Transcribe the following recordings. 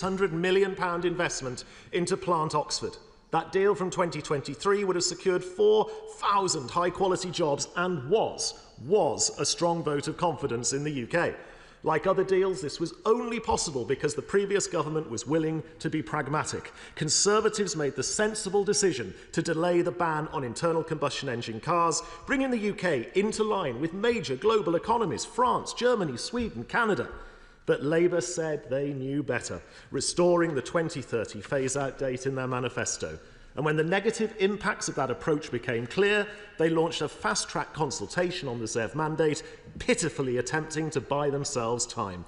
£600 million investment into Plant Oxford. That deal from 2023 would have secured 4,000 high-quality jobs and was a strong vote of confidence in the UK. Like other deals, this was only possible because the previous government was willing to be pragmatic. Conservatives made the sensible decision to delay the ban on internal combustion engine cars, bringing the UK into line with major global economies, France, Germany, Sweden, Canada. But Labour said they knew better, restoring the 2030 phase-out date in their manifesto. And when the negative impacts of that approach became clear, they launched a fast-track consultation on the ZEV mandate, pitifully attempting to buy themselves time.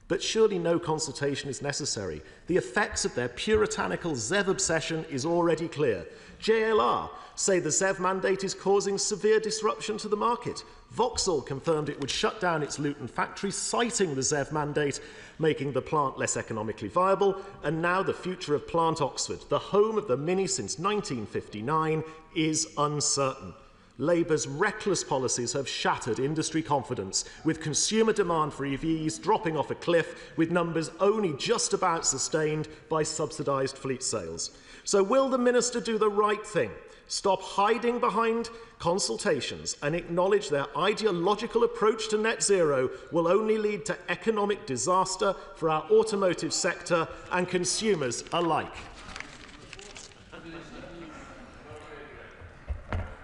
But surely no consultation is necessary. The effects of their puritanical ZEV obsession is already clear. JLR say the ZEV mandate is causing severe disruption to the market. Vauxhall confirmed it would shut down its Luton factory, citing the ZEV mandate, making the plant less economically viable. And now the future of Plant Oxford, the home of the Mini since 1959, is uncertain. Labour's reckless policies have shattered industry confidence, with consumer demand for EVs dropping off a cliff, with numbers only just about sustained by subsidised fleet sales. So will the Minister do the right thing? Stop hiding behind consultations and acknowledge their ideological approach to net zero will only lead to economic disaster for our automotive sector and consumers alike.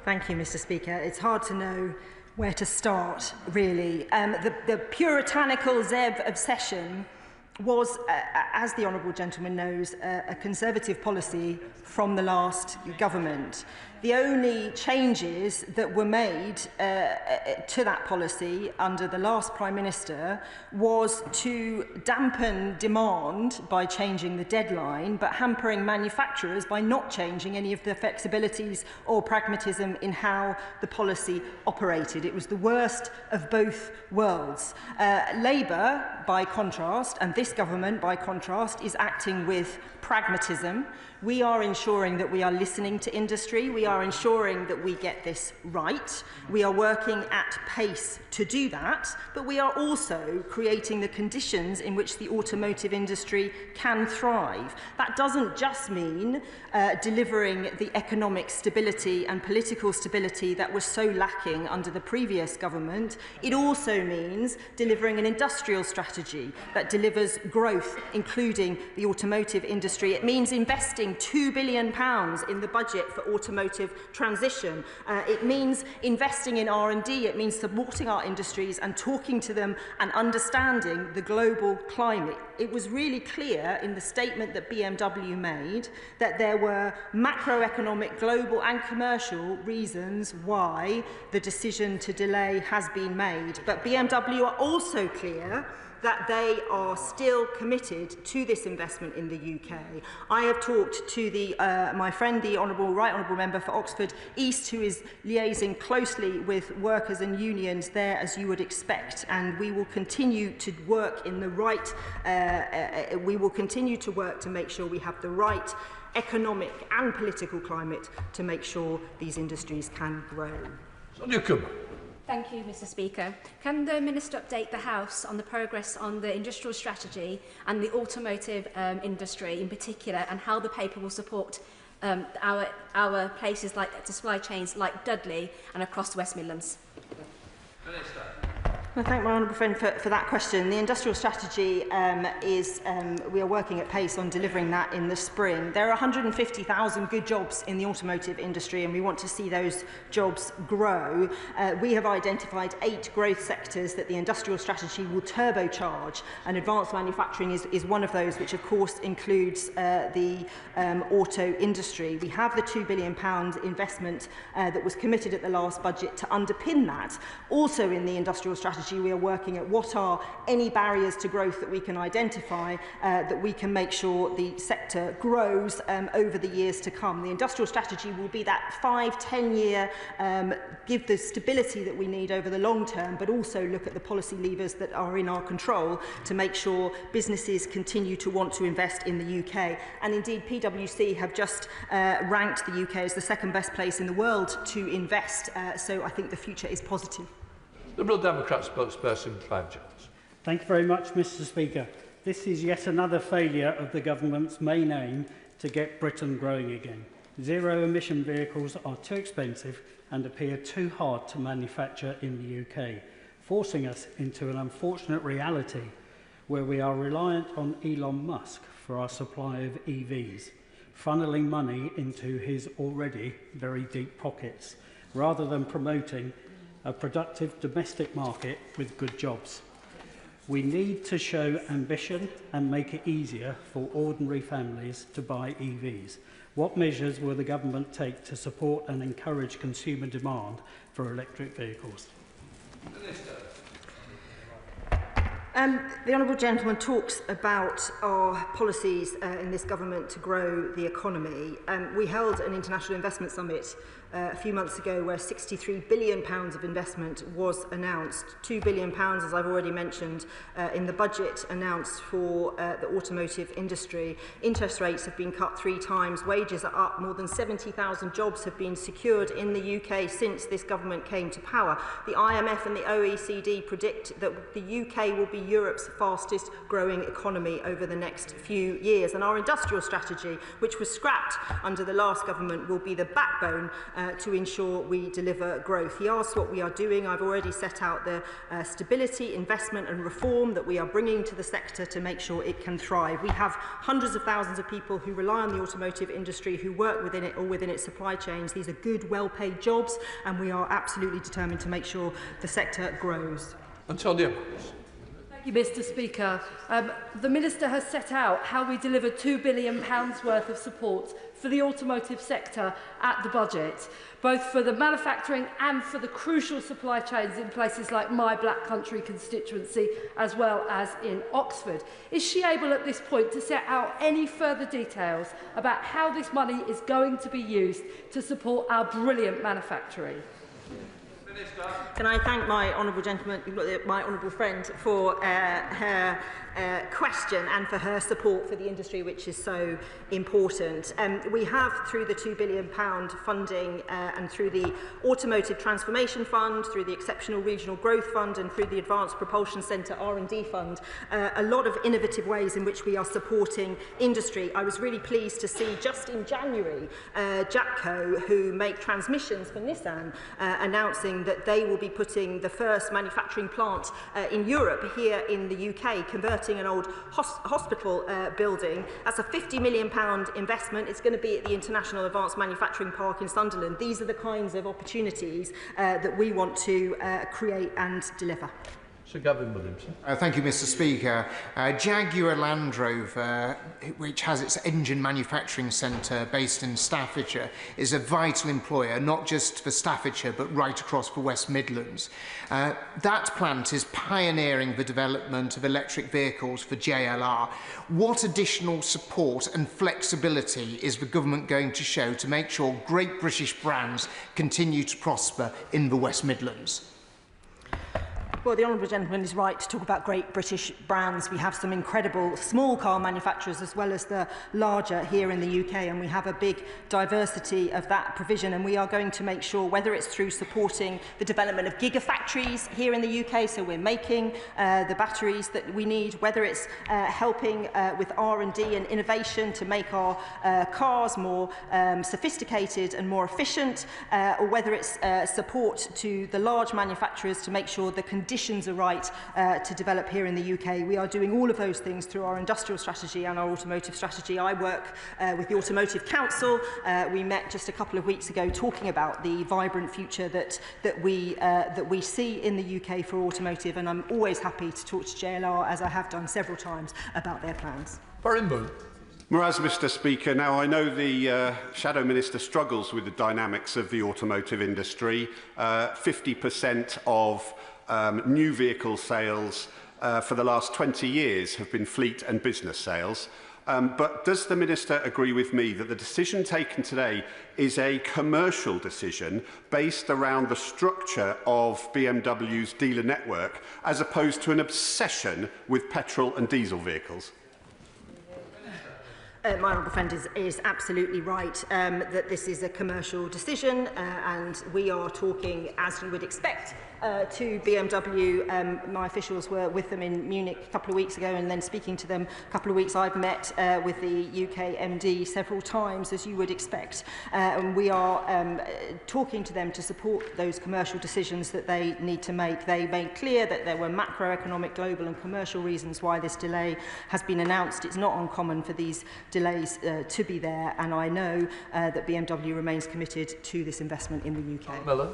Thank you, Mr. Speaker. It's hard to know where to start, really. The puritanical ZEV obsession was, as the honourable gentleman knows, a Conservative policy from the last government. The only changes that were made to that policy under the last Prime Minister was to dampen demand by changing the deadline, but hampering manufacturers by not changing any of the flexibilities or pragmatism in how the policy operated. It was the worst of both worlds. Labour, by contrast, and this government, by contrast, is acting with pragmatism. We are ensuring that we are listening to industry. We are ensuring that we get this right. We are working at pace to do that, but we are also creating the conditions in which the automotive industry can thrive. That doesn't just mean delivering the economic stability and political stability that was so lacking under the previous government. It also means delivering an industrial strategy that delivers growth, including the automotive industry. It means investing £2 billion in the budget for automotive transition. It means investing in R&D. It means supporting our industries and talking to them and understanding the global climate. It was really clear in the statement that BMW made that there were macroeconomic, global and commercial reasons why the decision to delay has been made. But BMW are also clear that they are still committed to this investment in the UK. I have talked to my friend, the Right Honourable Member for Oxford East, who is liaising closely with workers and unions there, as you would expect, and we will continue to work in the right. We will continue to work to make sure we have the right economic and political climate to make sure these industries can grow. Thank you, Mr. Speaker. Can the Minister update the House on the progress on the industrial strategy and the automotive industry in particular, and how the paper will support our places like supply chains like Dudley and across the West Midlands? Minister. I thank my honourable friend for that question. The industrial strategy we are working at pace on delivering that in the spring. There are 150,000 good jobs in the automotive industry, and we want to see those jobs grow. We have identified 8 growth sectors that the industrial strategy will turbocharge, and advanced manufacturing is one of those, which of course includes the auto industry. We have the £2 billion investment that was committed at the last budget to underpin that. Also in the industrial strategy, we are working at what are any barriers to growth that we can identify that we can make sure the sector grows over the years to come. The industrial strategy will be that 5-10 year, give the stability that we need over the long term, but also look at the policy levers that are in our control to make sure businesses continue to want to invest in the UK. And indeed, PwC have just ranked the UK as the 2nd best place in the world to invest. So I think the future is positive. Liberal Democrat spokesperson Clive Jones. Thank you very much, Mr. Speaker. This is yet another failure of the government's main aim to get Britain growing again. Zero-emission vehicles are too expensive and appear too hard to manufacture in the UK, forcing us into an unfortunate reality where we are reliant on Elon Musk for our supply of EVs, funneling money into his already very deep pockets, rather than promoting a productive domestic market with good jobs. We need to show ambition and make it easier for ordinary families to buy EVs. What measures will the government take to support and encourage consumer demand for electric vehicles? The Honourable Gentleman talks about our policies in this government to grow the economy. We held an international investment summit a few months ago where £63 billion of investment was announced. £2 billion, as I've already mentioned, in the budget announced for the automotive industry. Interest rates have been cut 3 times, wages are up, more than 70,000 jobs have been secured in the UK since this government came to power. The IMF and the OECD predict that the UK will be Europe's fastest growing economy over the next few years, and our industrial strategy, which was scrapped under the last government, will be the backbone to ensure we deliver growth. He asked what we are doing. I've already set out the stability, investment and reform that we are bringing to the sector to make sure it can thrive. We have hundreds of thousands of people who rely on the automotive industry, who work within it or within its supply chains. These are good, well-paid jobs, and we are absolutely determined to make sure the sector grows. Antonia. Thank you, Mr. Speaker. The Minister has set out how we delivered £2 billion worth of support for the automotive sector at the budget, both for the manufacturing and for the crucial supply chains in places like my Black Country constituency, as well as in Oxford. Is she able at this point to set out any further details about how this money is going to be used to support our brilliant manufacturing? Can I thank my honourable gentleman, my honourable friend, for her question and for her support for the industry, which is so important. We have, through the £2 billion funding and through the Automotive Transformation Fund, through the Exceptional Regional Growth Fund and through the Advanced Propulsion Centre R&D Fund, a lot of innovative ways in which we are supporting industry. I was really pleased to see just in January Jatco, who make transmissions for Nissan, announcing that they will be putting the first manufacturing plant in Europe here in the UK, converting an old hospital building. That's a £50 million investment. It's going to be at the International Advanced Manufacturing Park in Sunderland. These are the kinds of opportunities that we want to create and deliver. Sir Gavin Williamson. Thank you, Mr. Speaker. Jaguar Land Rover, which has its engine manufacturing centre based in Staffordshire, is a vital employer, not just for Staffordshire, but right across the West Midlands. That plant is pioneering the development of electric vehicles for JLR. What additional support and flexibility is the government going to show to make sure great British brands continue to prosper in the West Midlands? Well, the Honourable Gentleman is right to talk about great British brands. We have some incredible small car manufacturers as well as the larger here in the UK, and we have a big diversity of that provision, and we are going to make sure, whether it's through supporting the development of gigafactories here in the UK, so we're making the batteries that we need, whether it's helping with R&D and innovation to make our cars more sophisticated and more efficient, or whether it's support to the large manufacturers to make sure the conditions are right to develop here in the UK. We are doing all of those things through our industrial strategy and our automotive strategy. I work with the Automotive Council. We met just a couple of weeks ago talking about the vibrant future that we see in the UK for automotive, and I'm always happy to talk to JLR, as I have done several times, about their plans. Foreign Minister. Whereas, Mr. Speaker, now I know the Shadow Minister struggles with the dynamics of the automotive industry. 50% of new vehicle sales for the last 20 years have been fleet and business sales. But does the Minister agree with me that the decision taken today is a commercial decision based around the structure of BMW's dealer network, as opposed to an obsession with petrol and diesel vehicles? My honourable friend is absolutely right that this is a commercial decision and we are talking, as you would expect, to BMW. My officials were with them in Munich a couple of weeks ago, and then speaking to them a couple of weeks, I've met with the UK MD several times, as you would expect. And we are talking to them to support those commercial decisions that they need to make. They made clear that there were macroeconomic, global and commercial reasons why this delay has been announced. It's not uncommon for these delays to be there, and I know that BMW remains committed to this investment in the UK. Miller.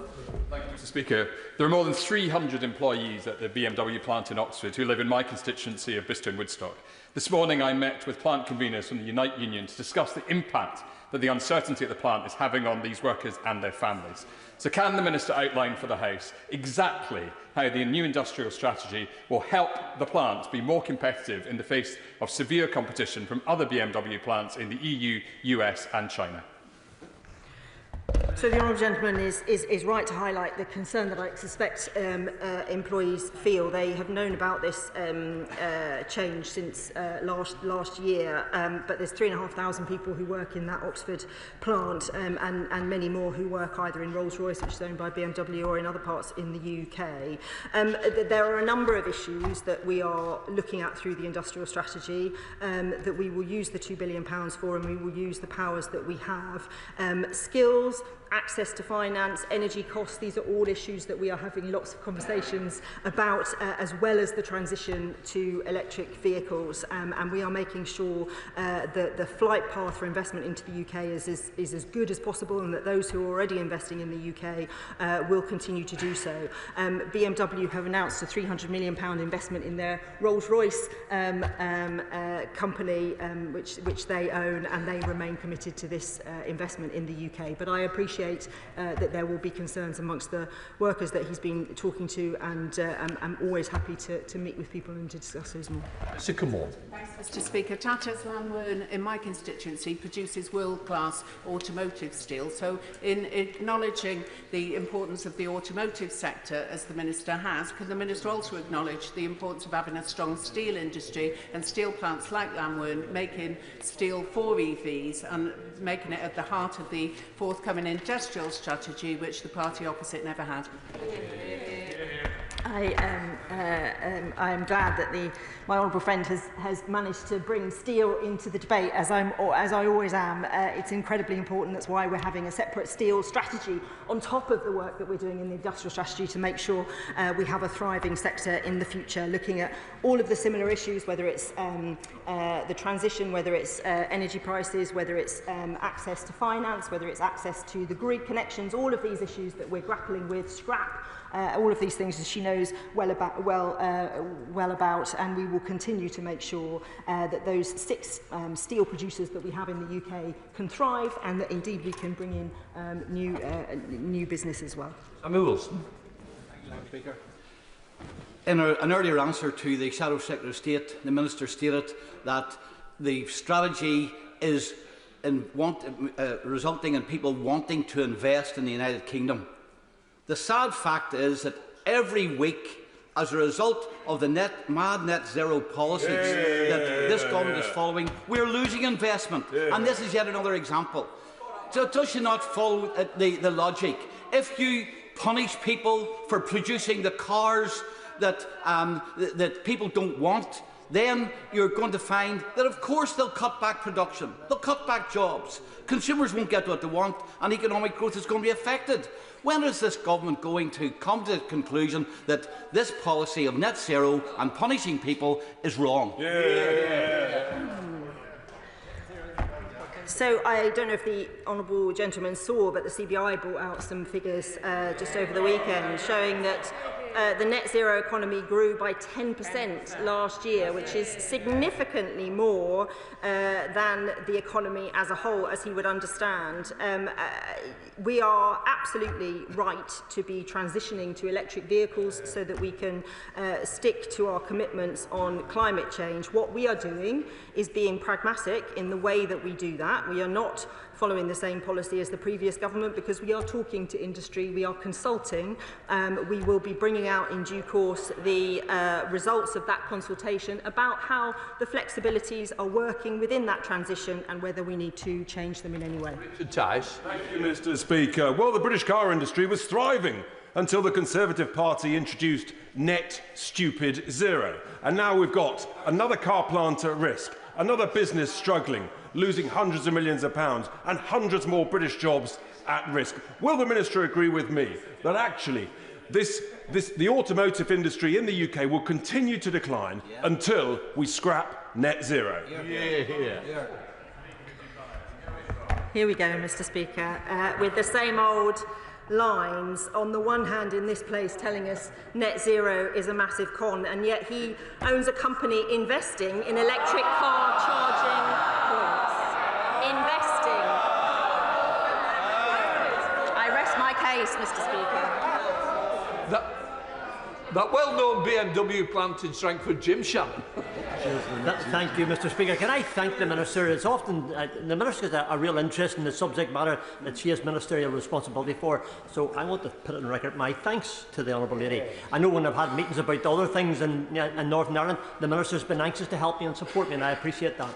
Thank you, Mr. Speaker. There are more than 300 employees at the BMW plant in Oxford who live in my constituency of Bicester and Woodstock. This morning I met with plant conveners from the Unite Union to discuss the impact that the uncertainty at the plant is having on these workers and their families. So can the Minister outline for the House exactly how the new industrial strategy will help the plant be more competitive in the face of severe competition from other BMW plants in the EU, US and China? So the honourable gentleman is right to highlight the concern that I suspect employees feel. They have known about this change since last year, but there's 3,500 people who work in that Oxford plant and many more who work either in Rolls-Royce, which is owned by BMW, or in other parts in the UK. There are a number of issues that we are looking at through the industrial strategy that we will use the £2 billion for, and we will use the powers that we have. Skills, access to finance, energy costs, these are all issues that we are having lots of conversations about, as well as the transition to electric vehicles. And we are making sure that the flight path for investment into the UK is as good as possible, and that those who are already investing in the UK will continue to do so. BMW have announced a £300 million investment in their Rolls-Royce company, which they own, and they remain committed to this investment in the UK. But I appreciate that there will be concerns amongst the workers that he's been talking to, and I'm always happy to meet with people and to discuss those more. Mr. Cumall. Thanks, Mr. Speaker. Tata's Lamworn in my constituency produces world-class automotive steel. So in acknowledging the importance of the automotive sector, as the Minister has, can the Minister also acknowledge the importance of having a strong steel industry and steel plants like Lamworn making steel for EVs and making it at the heart of the forthcoming industrial strategy, which the party opposite never had? I am glad that my honourable friend has managed to bring steel into the debate, as I always am. It's incredibly important. That's why we're having a separate steel strategy on top of the work that we're doing in the industrial strategy to make sure we have a thriving sector in the future, looking at all of the similar issues, whether it's the transition, whether it's energy prices, whether it's access to finance, whether it's access to the grid connections, all of these issues that we're grappling with, scrap, all of these things that she knows well about, and we will continue to make sure that those 6 steel producers that we have in the UK can thrive, and that indeed we can bring in new business as well. Samuel Wilson. Thank you, Speaker. In an earlier answer to the Shadow Secretary of State, the Minister stated that the strategy is resulting in people wanting to invest in the United Kingdom. The sad fact is that every week, as a result of the mad net zero policies that this government is following, we're losing investment. And this is yet another example. So does you not follow the logic? If you punish people for producing the cars that people don't want, then you're going to find that, of course, they'll cut back production, they'll cut back jobs, consumers won't get what they want, and economic growth is going to be affected. When is this government going to come to the conclusion that this policy of net zero and punishing people is wrong? So I don't know if the honourable gentleman saw, but the CBI brought out some figures just over the weekend showing that the net zero economy grew by 10% last year, which is significantly more than the economy as a whole, as he would understand. We are absolutely right to be transitioning to electric vehicles so that we can stick to our commitments on climate change. What we are doing is being pragmatic in the way that we do that. We are not following the same policy as the previous government, because we are talking to industry, we are consulting. We will be bringing bring out in due course the results of that consultation about how the flexibilities are working within that transition and whether we need to change them in any way. Richard Tice. Thank you, Mr. Speaker. Well, the British car industry was thriving until the Conservative Party introduced net stupid zero. And now we've got another car plant at risk, another business struggling, losing hundreds of millions of pounds, and hundreds more British jobs at risk. Will the Minister agree with me that actually the automotive industry in the UK will continue to decline until we scrap net zero? Here we go, Mr. Speaker, with the same old lines, on the one hand in this place telling us net zero is a massive con, and yet he owns a company investing in electric car charging points. Investing. I rest my case, Mr. Speaker. That well-known BMW plant in Strangford, Jim Shannon. Thank you, Mr. Speaker. Can I thank the Minister? It's often the Minister has a real interest in the subject matter that she has ministerial responsibility for. So I want to put it on record my thanks to the Honourable Lady. I know when I've had meetings about other things in Northern Ireland, the Minister has been anxious to help me and support me, and I appreciate that.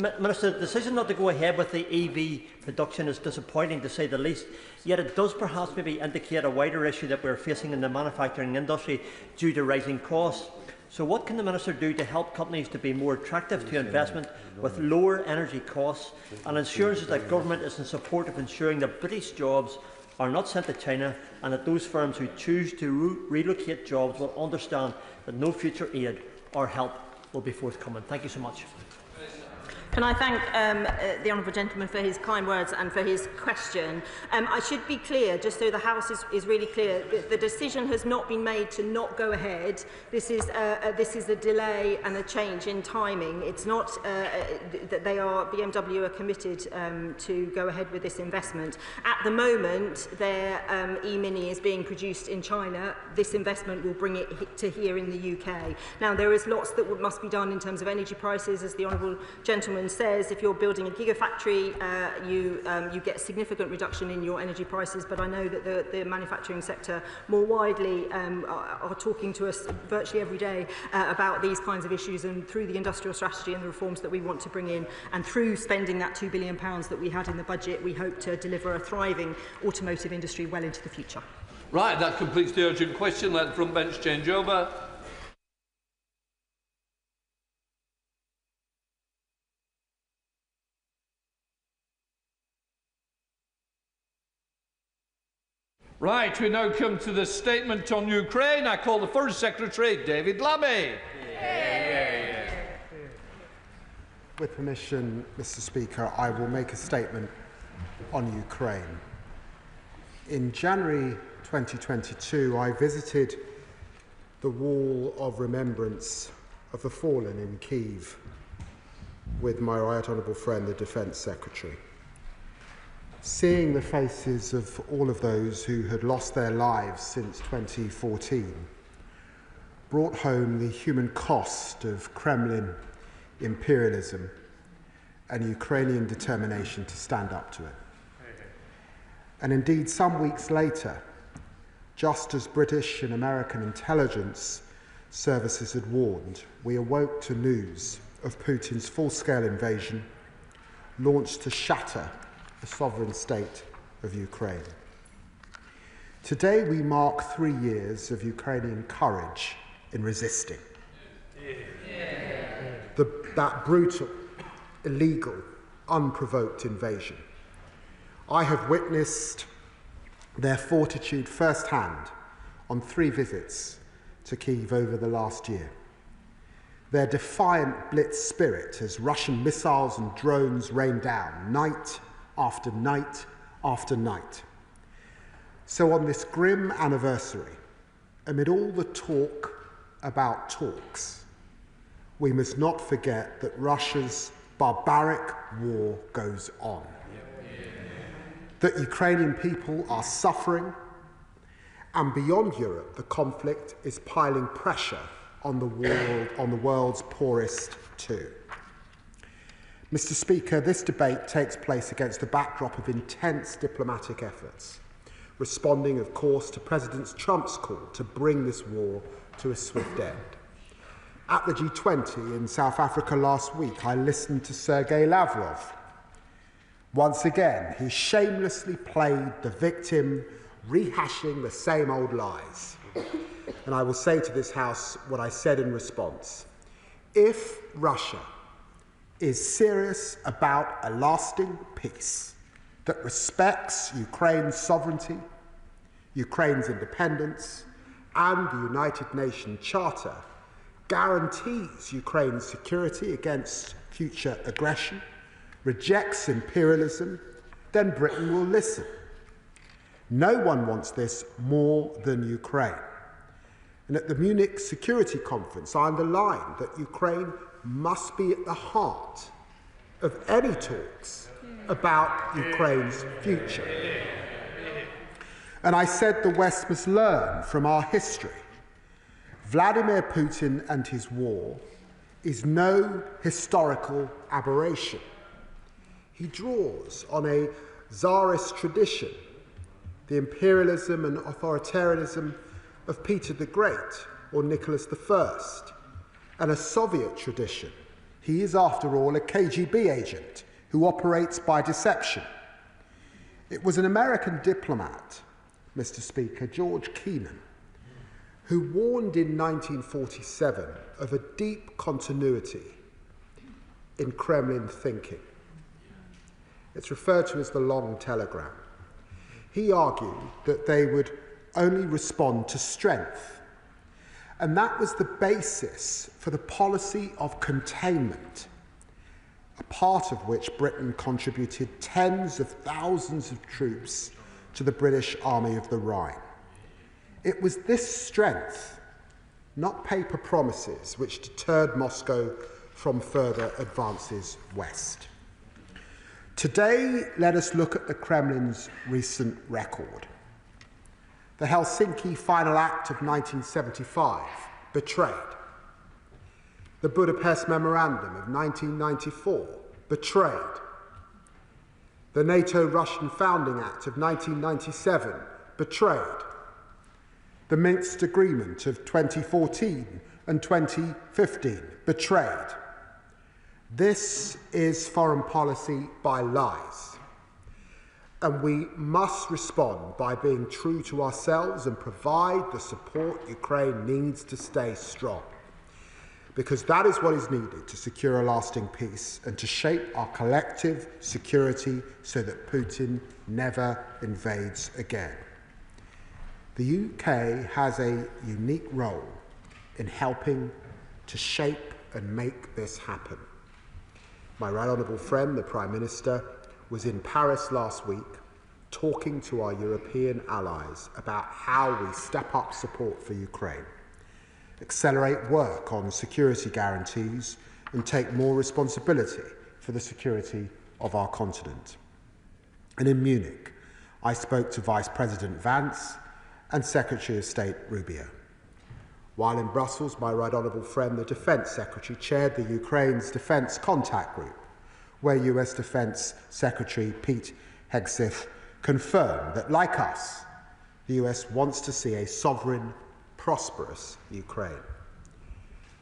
Minister, the decision not to go ahead with the EV production is disappointing, to say the least, yet it does perhaps maybe indicate a wider issue that we are facing in the manufacturing industry due to rising costs. So what can the Minister do to help companies to be more attractive to investment with lower energy costs, and assurances that government is in support of ensuring that British jobs are not sent to China, and that those firms who choose to relocate jobs will understand that no future aid or help will be forthcoming? Thank you so much. Can I thank the honourable gentleman for his kind words and for his question. I should be clear, just so the House is really clear, the decision has not been made to not go ahead. This is a delay and a change in timing. It's not that BMW are committed to go ahead with this investment. At the moment, their e-Mini is being produced in China. This investment will bring it to here in the UK. Now, there is lots that must be done in terms of energy prices, as the honourable gentleman says. If you're building a gigafactory, you get a significant reduction in your energy prices, but I know that the manufacturing sector more widely are talking to us virtually every day about these kinds of issues, and through the industrial strategy and the reforms that we want to bring in, and through spending that £2 billion that we had in the budget, we hope to deliver a thriving automotive industry well into the future. Right, that completes the urgent question. Let the front bench change over. Right, we now come to the statement on Ukraine. I call the First Secretary, David Lammy. With permission, Mr. Speaker, I will make a statement on Ukraine. In January 2022, I visited the Wall of Remembrance of the Fallen in Kyiv with my right honourable friend, the Defence Secretary. Seeing the faces of all of those who had lost their lives since 2014 brought home the human cost of Kremlin imperialism and Ukrainian determination to stand up to it. And indeed, some weeks later, just as British and American intelligence services had warned, we awoke to news of Putin's full-scale invasion launched to shatter the sovereign state of Ukraine. Today we mark 3 years of Ukrainian courage in resisting. That brutal, illegal, unprovoked invasion. I have witnessed their fortitude firsthand on 3 visits to Kyiv over the last year. Their defiant blitz spirit as Russian missiles and drones rain down night after night after night. So on this grim anniversary, amid all the talk about talks, we must not forget that Russia's barbaric war goes on. That Ukrainian people are suffering, and beyond Europe, the conflict is piling pressure on the world's poorest too. Mr. Speaker, this debate takes place against the backdrop of intense diplomatic efforts responding, of course, to President Trump's call to bring this war to a swift end. At the G20 in South Africa last week, I listened to Sergei Lavrov. Once again, he shamelessly played the victim, rehashing the same old lies. And I will say to this House what I said in response. If Russia is serious about a lasting peace that respects Ukraine's sovereignty, Ukraine's independence, and the United Nations Charter, guarantees Ukraine's security against future aggression, rejects imperialism, then Britain will listen. No one wants this more than Ukraine. And at the Munich Security Conference, I underlined that Ukraine must be at the heart of any talks about Ukraine's future. And I said the West must learn from our history. Vladimir Putin and his war is no historical aberration. He draws on a Tsarist tradition, the imperialism and authoritarianism of Peter the Great or Nicholas I, and a Soviet tradition. He is, after all, a KGB agent who operates by deception. It was an American diplomat, Mr. Speaker, George Kennan, who warned in 1947 of a deep continuity in Kremlin thinking. It's referred to as the long telegram. He argued that they would only respond to strength, and that was the basis for the policy of containment, a part of which Britain contributed tens of thousands of troops to the British Army of the Rhine. It was this strength, not paper promises, which deterred Moscow from further advances west. Today, let us look at the Kremlin's recent record. The Helsinki Final Act of 1975, betrayed. The Budapest Memorandum of 1994, betrayed. The NATO-Russian Founding Act of 1997, betrayed. The Minsk Agreement of 2014 and 2015, betrayed. This is foreign policy by lies. And we must respond by being true to ourselves and provide the support Ukraine needs to stay strong. Because that is what is needed to secure a lasting peace and to shape our collective security so that Putin never invades again. The UK has a unique role in helping to shape and make this happen. My right honourable friend, the Prime Minister, was in Paris last week talking to our European allies about how we step up support for Ukraine, accelerate work on security guarantees, and take more responsibility for the security of our continent. And in Munich, I spoke to Vice President Vance and Secretary of State Rubio. While in Brussels, my right honourable friend, the Defence Secretary, chaired the Ukraine's Defence Contact Group, where US Defence Secretary Pete Hegseth confirmed that, like us, the US wants to see a sovereign, prosperous Ukraine.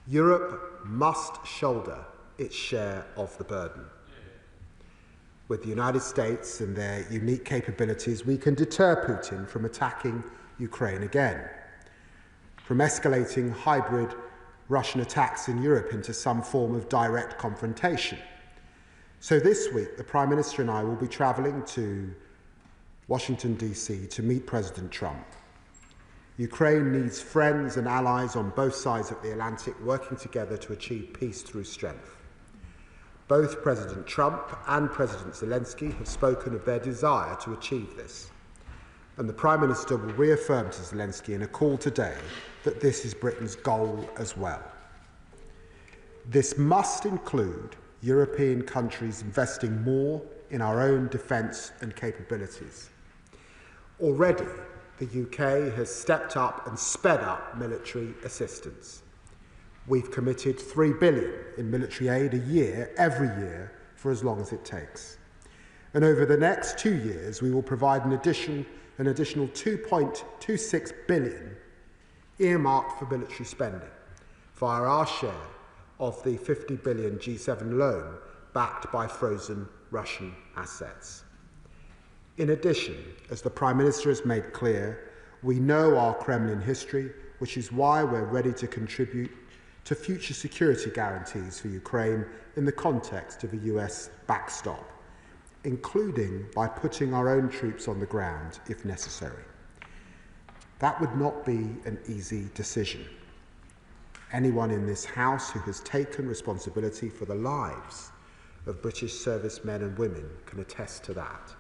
Europe must shoulder its share of the burden. With the United States and their unique capabilities, we can deter Putin from attacking Ukraine again, from escalating hybrid Russian attacks in Europe into some form of direct confrontation. So this week, the Prime Minister and I will be travelling to Washington, D.C. to meet President Trump. Ukraine needs friends and allies on both sides of the Atlantic working together to achieve peace through strength. Both President Trump and President Zelensky have spoken of their desire to achieve this. And the Prime Minister will reaffirm to Zelensky in a call today that this is Britain's goal as well. This must include European countries investing more in our own defence and capabilities. Already, the UK has stepped up and sped up military assistance. We've committed £3 billion in military aid a year, every year, for as long as it takes. And over the next 2 years, we will provide an additional an additional $2.26 billion earmarked for military spending via our share of the $50 billion G7 loan backed by frozen Russian assets. In addition, as the Prime Minister has made clear, we know our Kremlin history, which is why we're ready to contribute to future security guarantees for Ukraine in the context of a US backstop, including by putting our own troops on the ground if necessary. That would not be an easy decision. Anyone in this House who has taken responsibility for the lives of British servicemen and women can attest to that.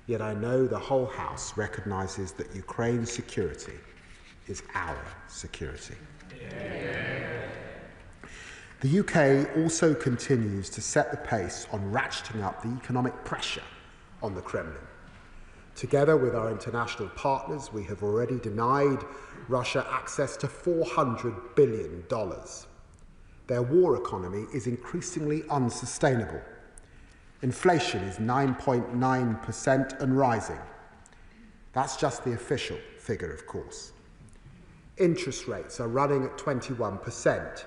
Yet I know the whole House recognises that Ukraine's security is our security. The UK also continues to set the pace on ratcheting up the economic pressure on the Kremlin. Together with our international partners, we have already denied Russia access to $400 billion. Their war economy is increasingly unsustainable. Inflation is 9.9% and rising. That's just the official figure, of course. Interest rates are running at 21%.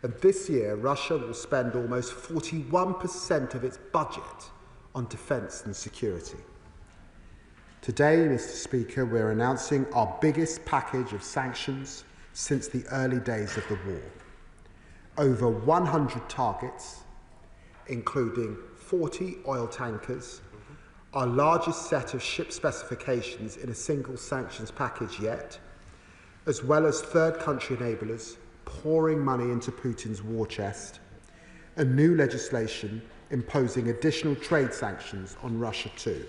And this year, Russia will spend almost 41% of its budget on defence and security. Today, Mr. Speaker, we're announcing our biggest package of sanctions since the early days of the war. Over 100 targets, including 40 oil tankers, our largest set of ship specifications in a single sanctions package yet, as well as third country enablers pouring money into Putin's war chest, and new legislation imposing additional trade sanctions on Russia too.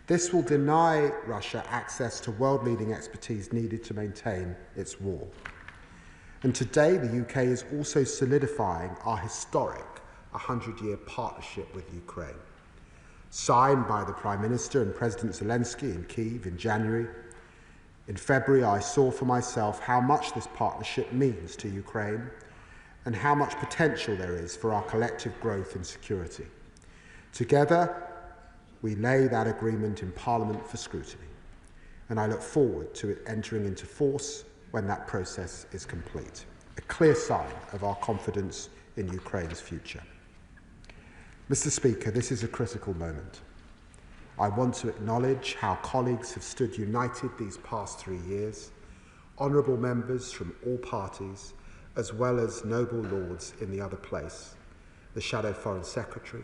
This will deny Russia access to world-leading expertise needed to maintain its war. And today, the UK is also solidifying our historic 100-year partnership with Ukraine. Signed by the Prime Minister and President Zelensky in Kyiv in January, in February, I saw for myself how much this partnership means to Ukraine and how much potential there is for our collective growth and security. Together, we lay that agreement in Parliament for scrutiny, and I look forward to it entering into force when that process is complete, a clear sign of our confidence in Ukraine's future. Mr. Speaker, this is a critical moment. I want to acknowledge how colleagues have stood united these past 3 years, honourable members from all parties, as well as noble lords in the other place, the Shadow Foreign Secretary,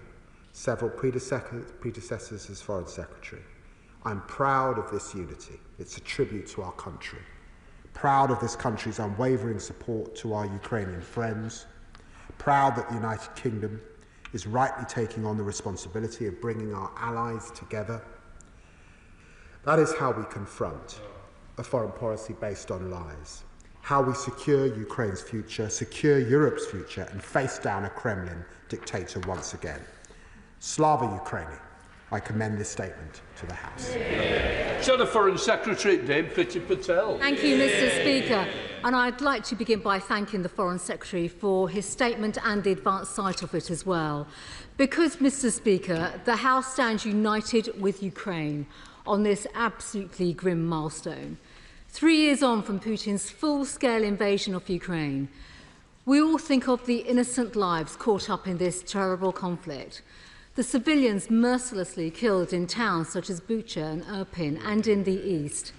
several predecessors as Foreign Secretary. I'm proud of this unity. It's a tribute to our country. Proud of this country's unwavering support to our Ukrainian friends. Proud that the United Kingdom is rightly taking on the responsibility of bringing our allies together. That is how we confront a foreign policy based on lies, how we secure Ukraine's future, secure Europe's future, and face down a Kremlin dictator once again. Slava Ukraini. I commend this statement to the House. Shadow Foreign Secretary Dame Priti Patel. Thank you, Mr. Speaker. And I'd like to begin by thanking the Foreign Secretary for his statement and the advanced sight of it as well. Because, Mr. Speaker, the House stands united with Ukraine on this absolutely grim milestone. 3 years on from Putin's full-scale invasion of Ukraine, we all think of the innocent lives caught up in this terrible conflict. The civilians mercilessly killed in towns such as Bucha and Irpin and in the east.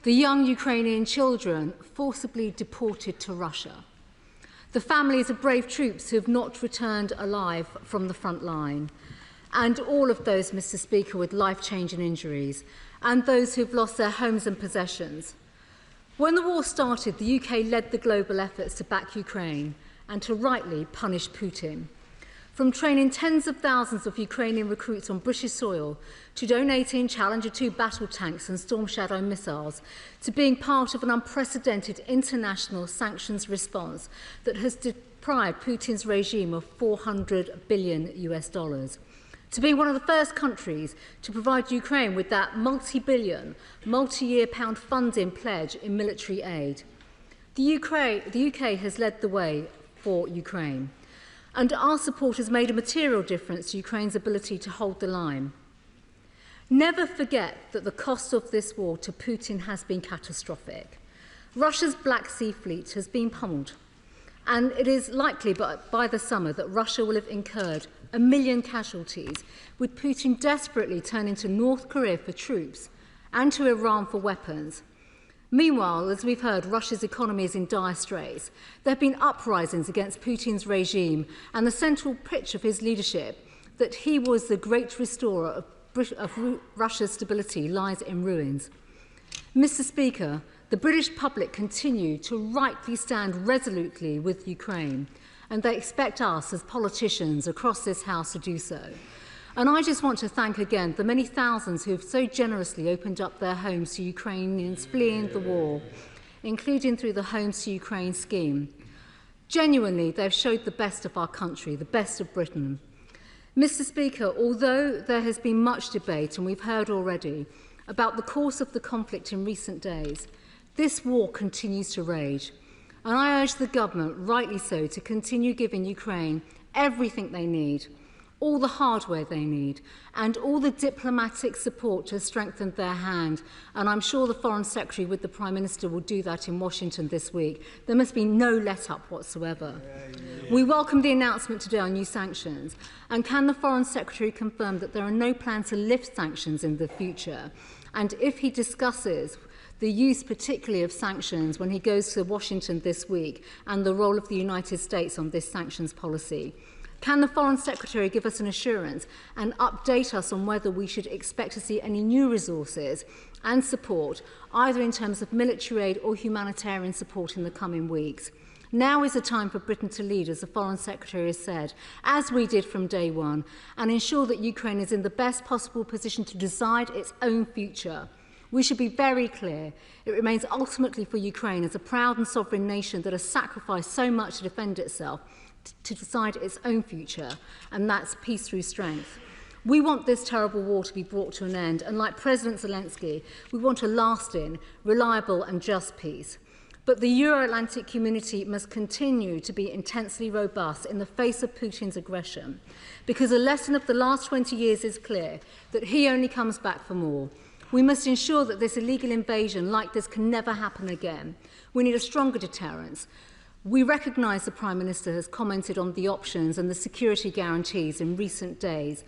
The young Ukrainian children forcibly deported to Russia. The families of brave troops who have not returned alive from the front line. And all of those, Mr. Speaker, with life-changing injuries. And those who have lost their homes and possessions. When the war started, the UK led the global efforts to back Ukraine and to rightly punish Putin. From training tens of thousands of Ukrainian recruits on British soil, to donating Challenger 2 battle tanks and Storm Shadow missiles, to being part of an unprecedented international sanctions response that has deprived Putin's regime of $400 billion, to being one of the first countries to provide Ukraine with that multi-billion, multi-year pound funding pledge in military aid. The UK has led the way for Ukraine. And our support has made a material difference to Ukraine's ability to hold the line. Never forget that the cost of this war to Putin has been catastrophic. Russia's Black Sea Fleet has been pummeled, and it is likely by the summer that Russia will have incurred 1 million casualties, with Putin desperately turning to North Korea for troops and to Iran for weapons. Meanwhile, as we've heard, Russia's economy is in dire straits. There have been uprisings against Putin's regime, and the central pitch of his leadership, that he was the great restorer of Russia's stability, lies in ruins. Mr. Speaker, the British public continue to rightly stand resolutely with Ukraine, and they expect us as politicians across this House to do so. And I just want to thank again the many thousands who have so generously opened up their homes to Ukrainians fleeing the war, including through the Homes to Ukraine scheme. Genuinely, they've showed the best of our country, the best of Britain. Mr. Speaker, although there has been much debate, and we've heard already, about the course of the conflict in recent days, this war continues to rage. And I urge the government, rightly so, to continue giving Ukraine everything they need, all the hardware they need, and all the diplomatic support to strengthen their hand. And I'm sure the Foreign Secretary with the Prime Minister will do that in Washington this week. There must be no let-up whatsoever. We welcome the announcement today on new sanctions. And can the Foreign Secretary confirm that there are no plans to lift sanctions in the future? And if he discusses the use particularly of sanctions when he goes to Washington this week, and the role of the United States on this sanctions policy, can the Foreign Secretary give us an assurance and update us on whether we should expect to see any new resources and support, either in terms of military aid or humanitarian support in the coming weeks? Now is the time for Britain to lead, as the Foreign Secretary has said, as we did from day one, and ensure that Ukraine is in the best possible position to decide its own future. We should be very clear. It remains ultimately for Ukraine, as a proud and sovereign nation that has sacrificed so much to defend itself, to decide its own future, and that's peace through strength. We want this terrible war to be brought to an end, and like President Zelensky, we want a lasting, reliable and just peace. But the Euro-Atlantic community must continue to be intensely robust in the face of Putin's aggression, because a lesson of the last 20 years is clear, that he only comes back for more. We must ensure that this illegal invasion like this can never happen again. We need a stronger deterrence. We recognise the Prime Minister has commented on the options and the security guarantees in recent days,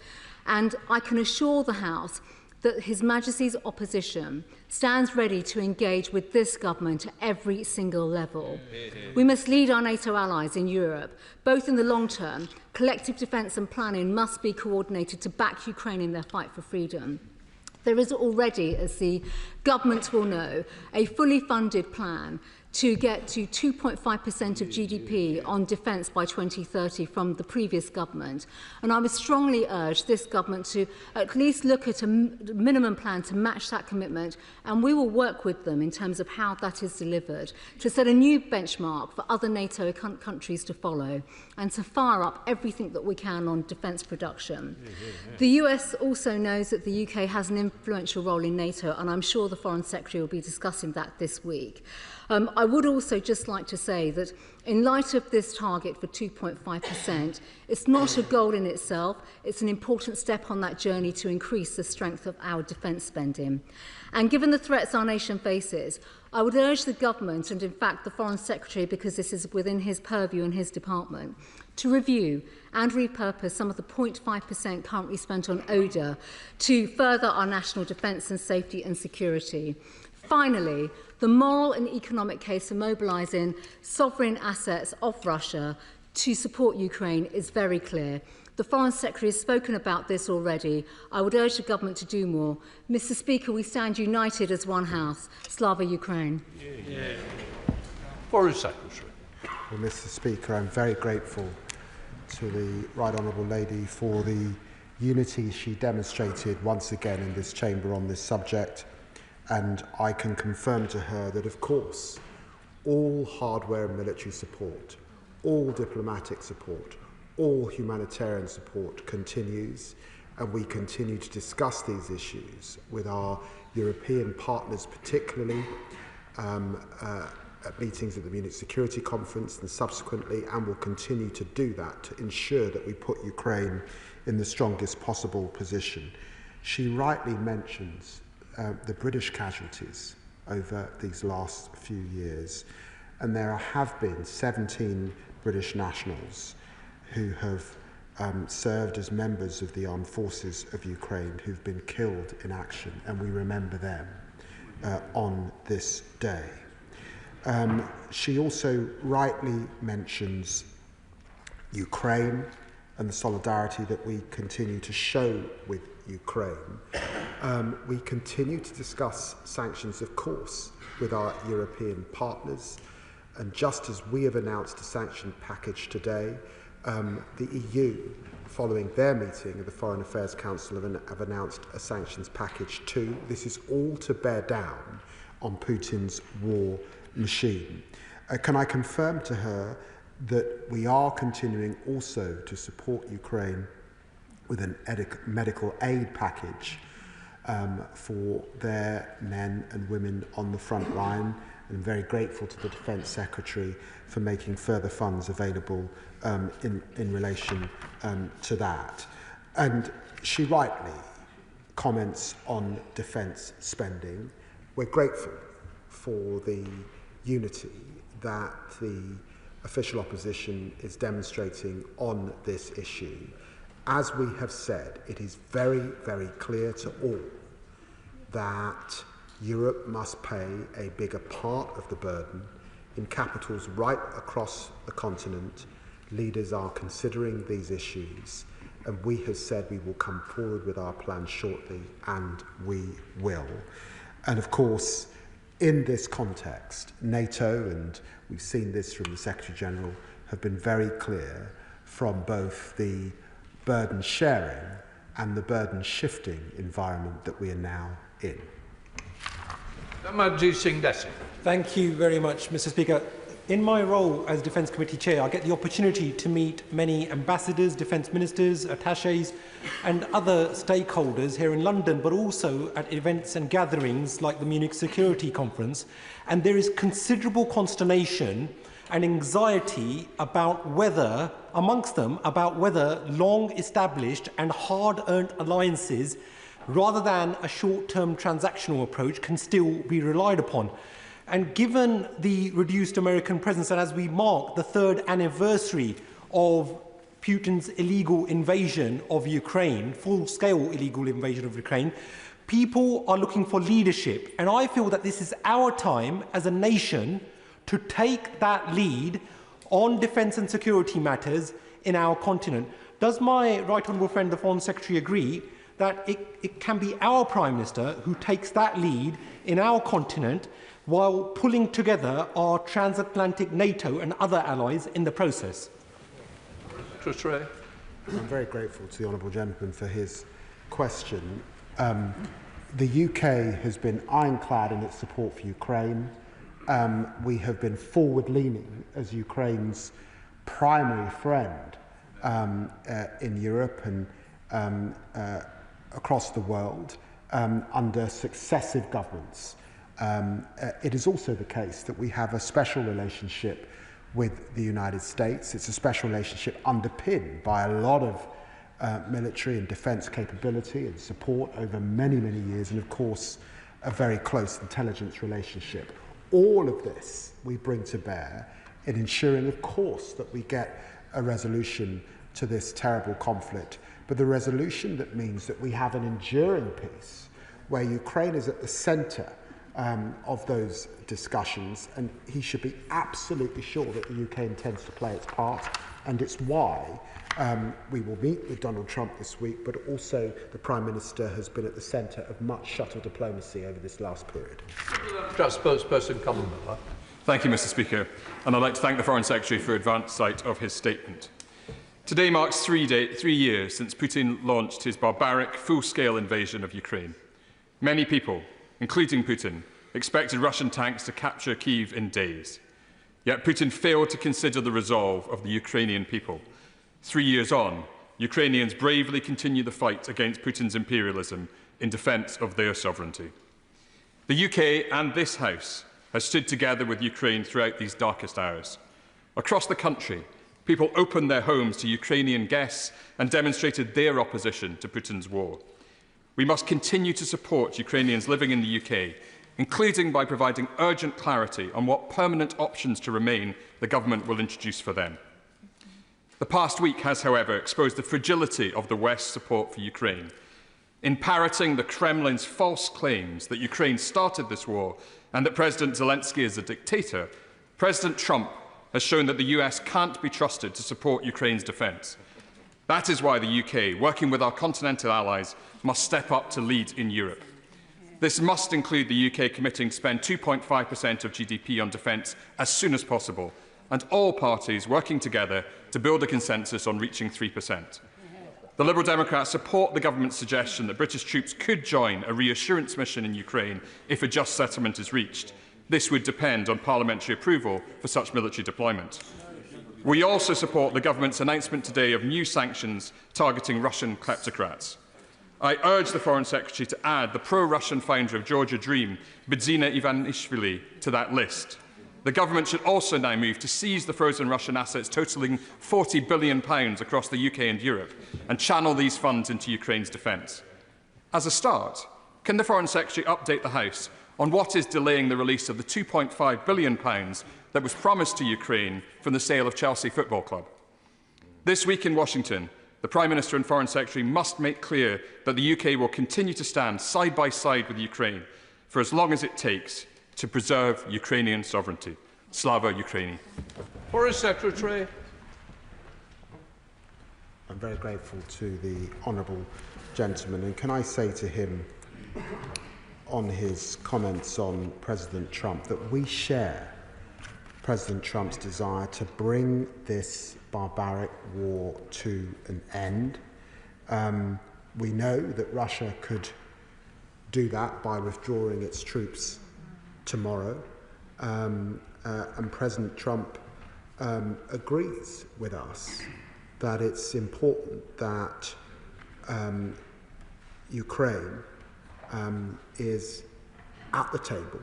and I can assure the House that His Majesty's opposition stands ready to engage with this government at every single level. We must lead our NATO allies in Europe. Both in the long term, collective defence and planning must be coordinated to back Ukraine in their fight for freedom. There is already, as the government will know, a fully funded plan to get to 2.5% of GDP on defence by 2030 from the previous government. And I would strongly urge this government to at least look at a minimum plan to match that commitment, and we will work with them in terms of how that is delivered, to set a new benchmark for other NATO countries to follow, and to fire up everything that we can on defence production. The US also knows that the UK has an influential role in NATO, and I'm sure the Foreign Secretary will be discussing that this week. I would also just like to say that in light of this target for 2.5%, it's not a goal in itself, it's an important step on that journey to increase the strength of our defence spending. And given the threats our nation faces, I would urge the government, and in fact the Foreign Secretary, because this is within his purview and his department, to review and repurpose some of the 0.5% currently spent on ODA to further our national defence and safety and security. Finally, the moral and economic case for mobilising sovereign assets of Russia to support Ukraine is very clear. The Foreign Secretary has spoken about this already. I would urge the government to do more. Mr. Speaker, we stand united as one house. Slava Ukraine. Foreign Secretary. Well, Mr. Speaker, I'm very grateful to the Right Honourable Lady for the unity she demonstrated once again in this chamber on this subject. And I can confirm to her that, of course, all hardware and military support, all diplomatic support, all humanitarian support continues, and we continue to discuss these issues with our European partners, particularly at meetings at the Munich Security Conference and subsequently, and will continue to do that to ensure that we put Ukraine in the strongest possible position. She rightly mentions the British casualties over these last few years, and there have been 17 British nationals who have served as members of the armed forces of Ukraine who've been killed in action, and we remember them on this day. She also rightly mentions Ukraine and the solidarity that we continue to show with Ukraine. We continue to discuss sanctions, of course, with our European partners, and just as we have announced a sanction package today, the EU, following their meeting of the Foreign Affairs Council, have announced a sanctions package too. This is all to bear down on Putin's war machine. Can I confirm to her that we are continuing also to support Ukraine with an medical aid package for their men and women on the front line? I'm very grateful to the Defence Secretary for making further funds available in relation to that. And she rightly comments on defence spending. We're grateful for the unity that the official opposition is demonstrating on this issue. As we have said, it is very, very clear to all that Europe must pay a bigger part of the burden. In capitals right across the continent, leaders are considering these issues, and we have said we will come forward with our plan shortly, and we will. And of course, in this context, NATO, and we've seen this from the Secretary-General, have been very clear from both the burden sharing and the burden shifting environment that we are now in. Thank you very much, Mr. Speaker. In my role as Defence Committee Chair, I get the opportunity to meet many ambassadors, defence ministers, attachés and other stakeholders here in London, but also at events and gatherings like the Munich Security Conference. And there is considerable consternation and anxiety about whether, amongst them, about whether long-established and hard-earned alliances, rather than a short-term transactional approach, can still be relied upon. And given the reduced American presence, and as we mark the 3rd anniversary of Putin's illegal invasion of Ukraine, full-scale illegal invasion of Ukraine, people are looking for leadership. And I feel that this is our time as a nation to take that lead on defence and security matters in our continent. Does my right honourable friend, the Foreign Secretary, agree that it can be our Prime Minister who takes that lead in our continent while pulling together our transatlantic NATO and other allies in the process? I'm very grateful to the Honourable Gentleman for his question. The UK has been ironclad in its support for Ukraine. We have been forward-leaning as Ukraine's primary friend in Europe and across the world under successive governments. It is also the case that we have a special relationship with the United States. It's a special relationship underpinned by a lot of military and defence capability and support over many, many years, and of course a very close intelligence relationship. All of this we bring to bear in ensuring, of course, that we get a resolution to this terrible conflict, but the resolution that means that we have an enduring peace where Ukraine is at the centre of those discussions, and he should be absolutely sure that the UK intends to play its part, and it's why we will meet with Donald Trump this week, but also the Prime Minister has been at the centre of much shuttle diplomacy over this last period. Spokesperson Commonwealth. Thank you, Mr. Speaker, and I'd like to thank the Foreign Secretary for advance sight of his statement. Today marks 3 years since Putin launched his barbaric, full-scale invasion of Ukraine. Many people, including Putin, expected Russian tanks to capture Kyiv in days. Yet Putin failed to consider the resolve of the Ukrainian people. 3 years on, Ukrainians bravely continue the fight against Putin's imperialism in defence of their sovereignty. The UK and this House has stood together with Ukraine throughout these darkest hours. Across the country, people opened their homes to Ukrainian guests and demonstrated their opposition to Putin's war. We must continue to support Ukrainians living in the UK, including by providing urgent clarity on what permanent options to remain the government will introduce for them. The past week has, however, exposed the fragility of the West's support for Ukraine. In parroting the Kremlin's false claims that Ukraine started this war and that President Zelensky is a dictator, President Trump has shown that the US can't be trusted to support Ukraine's defence. That is why the UK, working with our continental allies, must step up to lead in Europe. This must include the UK committing to spend 2.5% of GDP on defence as soon as possible, and all parties working together to build a consensus on reaching 3%. The Liberal Democrats support the government's suggestion that British troops could join a reassurance mission in Ukraine if a just settlement is reached. This would depend on parliamentary approval for such military deployment. We also support the government's announcement today of new sanctions targeting Russian kleptocrats. I urge the Foreign Secretary to add the pro-Russian founder of Georgia Dream, Bidzina Ivanishvili, to that list. The government should also now move to seize the frozen Russian assets totalling £40 billion across the UK and Europe and channel these funds into Ukraine's defence. As a start, can the Foreign Secretary update the House on what is delaying the release of the £2.5 billion that was promised to Ukraine from the sale of Chelsea Football Club? This week in Washington, the Prime Minister and Foreign Secretary must make clear that the UK will continue to stand side by side with Ukraine for as long as it takes to preserve Ukrainian sovereignty. Slava Ukraini. Foreign Secretary. I'm very grateful to the honourable gentleman, and can I say to him on his comments on President Trump that we share President Trump's desire to bring this barbaric war to an end. We know that Russia could do that by withdrawing its troops tomorrow, and President Trump agrees with us that it's important that Ukraine is at the table.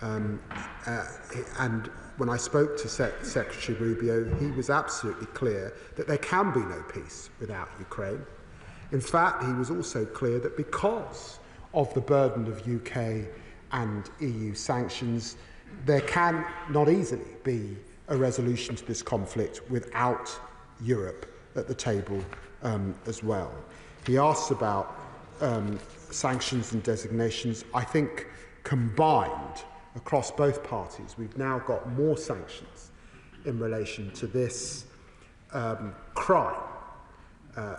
And when I spoke to Secretary Rubio, he was absolutely clear that there can be no peace without Ukraine. In fact, he was also clear that because of the burden of UK and EU sanctions, there can not easily be a resolution to this conflict without Europe at the table as well. He asks about sanctions and designations. I think combined across both parties, we've now got more sanctions in relation to this crime,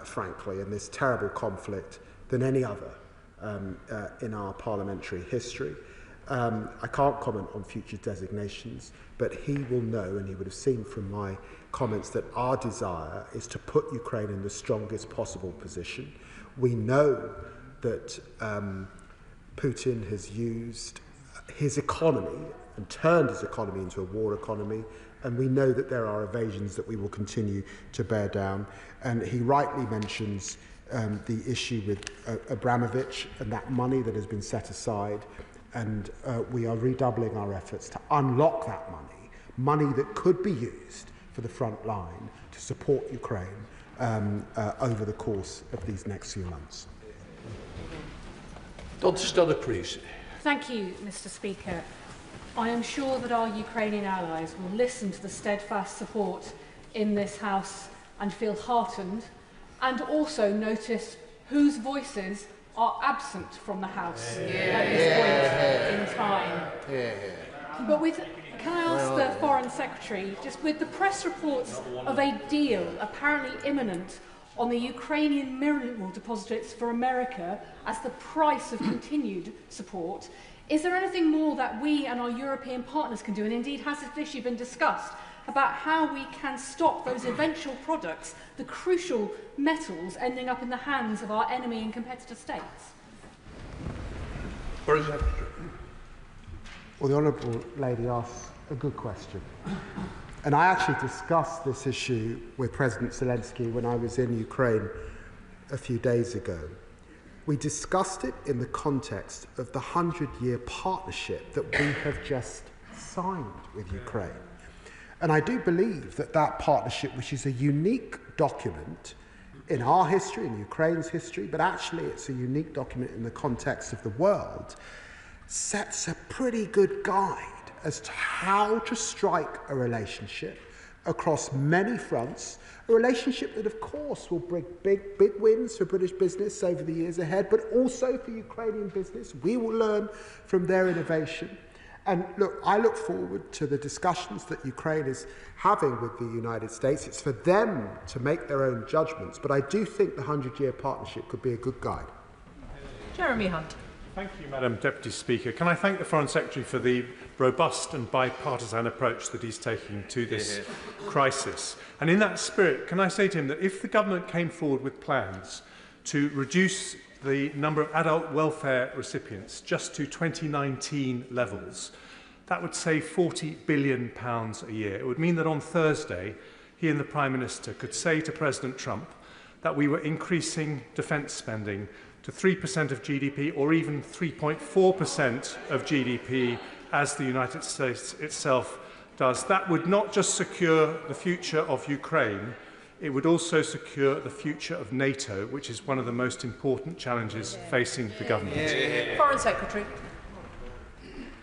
frankly, and this terrible conflict than any other in our parliamentary history. I can't comment on future designations, but he will know, and he would have seen from my comments, that our desire is to put Ukraine in the strongest possible position. We know that Putin has used his economy and turned his economy into a war economy, and we know that there are evasions that we will continue to bear down. And he rightly mentions the issue with Abramovich and that money that has been set aside, and we are redoubling our efforts to unlock that money that could be used for the front line to support Ukraine over the course of these next few months. Thank you, Mr. Speaker. I am sure that our Ukrainian allies will listen to the steadfast support in this House and feel heartened, and also notice whose voices are absent from the House at this point in time. But can I ask the Foreign Secretary, just with the press reports of a deal apparently imminent on the Ukrainian mineral deposits for America as the price of continued support, is there anything more that we and our European partners can do, and indeed has this issue been discussed, about how we can stop those eventual products, the crucial metals, ending up in the hands of our enemy and competitor states? Well, the Honourable Lady asks a good question. And I actually discussed this issue with President Zelensky when I was in Ukraine a few days ago. We discussed it in the context of the 100-year partnership that we have just signed with Ukraine. And I do believe that that partnership, which is a unique document in our history, in Ukraine's history, but actually it's a unique document in the context of the world, sets a pretty good guide as to how to strike a relationship across many fronts, a relationship that, of course, will bring big wins for British business over the years ahead, but also for Ukrainian business. We will learn from their innovation. And look, I look forward to the discussions that Ukraine is having with the United States. It's for them to make their own judgments, but I do think the 100-year partnership could be a good guide. Jeremy Hunt. Thank you, Madam Deputy Speaker. Can I thank the Foreign Secretary for the robust and bipartisan approach that he's taking to this crisis. And in that spirit, can I say to him that if the government came forward with plans to reduce the number of adult welfare recipients just to 2019 levels, that would save £40 billion a year. It would mean that on Thursday, he and the Prime Minister could say to President Trump that we were increasing defence spending to 3% of GDP or even 3.4% of GDP as the United States itself does. That would not just secure the future of Ukraine, it would also secure the future of NATO, which is one of the most important challenges facing the government. Foreign Secretary.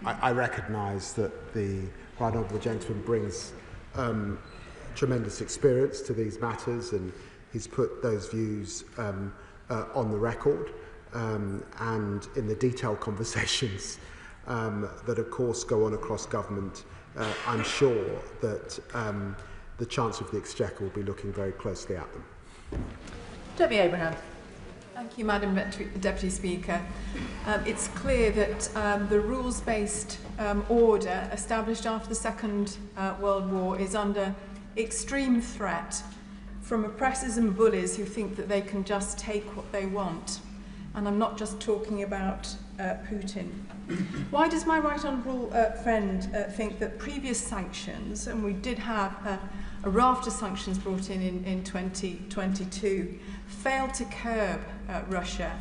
I recognise that the Right Honourable Gentleman brings tremendous experience to these matters, and he's put those views on the record and in the detailed conversations that, of course, go on across government. I'm sure that the Chancellor of the Exchequer will be looking very closely at them. Debbie Abraham. Thank you, Madam Deputy Speaker. It's clear that the rules-based order established after the Second World War is under extreme threat from oppressors and bullies who think that they can just take what they want. And I'm not just talking about Putin. Why does my right honourable friend think that previous sanctions, and we did have a raft of sanctions brought in 2022, failed to curb Russia?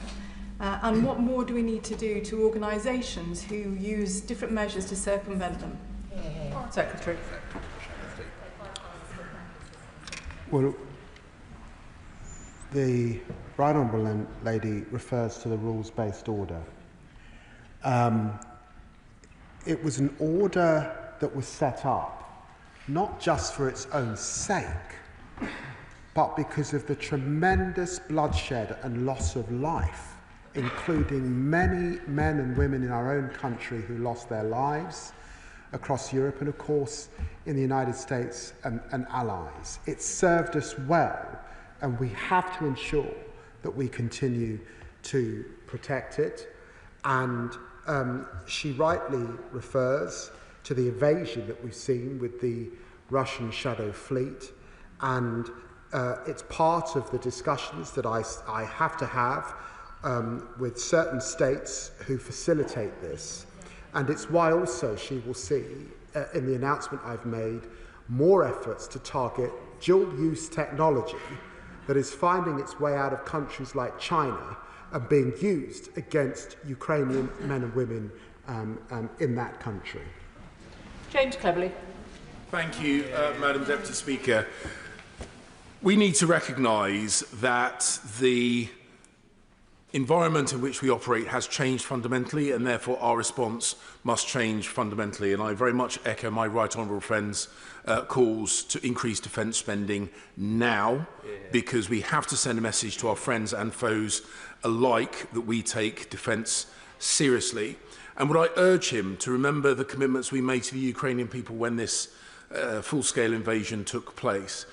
And what more do we need to do to organisations who use different measures to circumvent them? Secretary. Well, the Right Honourable Lady refers to the rules-based order. It was an order that was set up not just for its own sake, but because of the tremendous bloodshed and loss of life, including many men and women in our own country who lost their lives across Europe and, of course, in the United States and allies. It served us well, and we have to ensure that we continue to protect it. And she rightly refers to the invasion that we've seen with the Russian shadow fleet, and it's part of the discussions that I have to have with certain states who facilitate this. And it's why also she will see, in the announcement I've made, more efforts to target dual-use technology that is finding its way out of countries like China and being used against Ukrainian men and women in that country. James Cleverly. Thank you, Madam Deputy Speaker. We need to recognise that the environment in which we operate has changed fundamentally, and therefore our response must change fundamentally. And I very much echo my right honourable friend's calls to increase defence spending now, because we have to send a message to our friends and foes alike that we take defence seriously. And would I urge him to remember the commitments we made to the Ukrainian people when this full-scale invasion took place.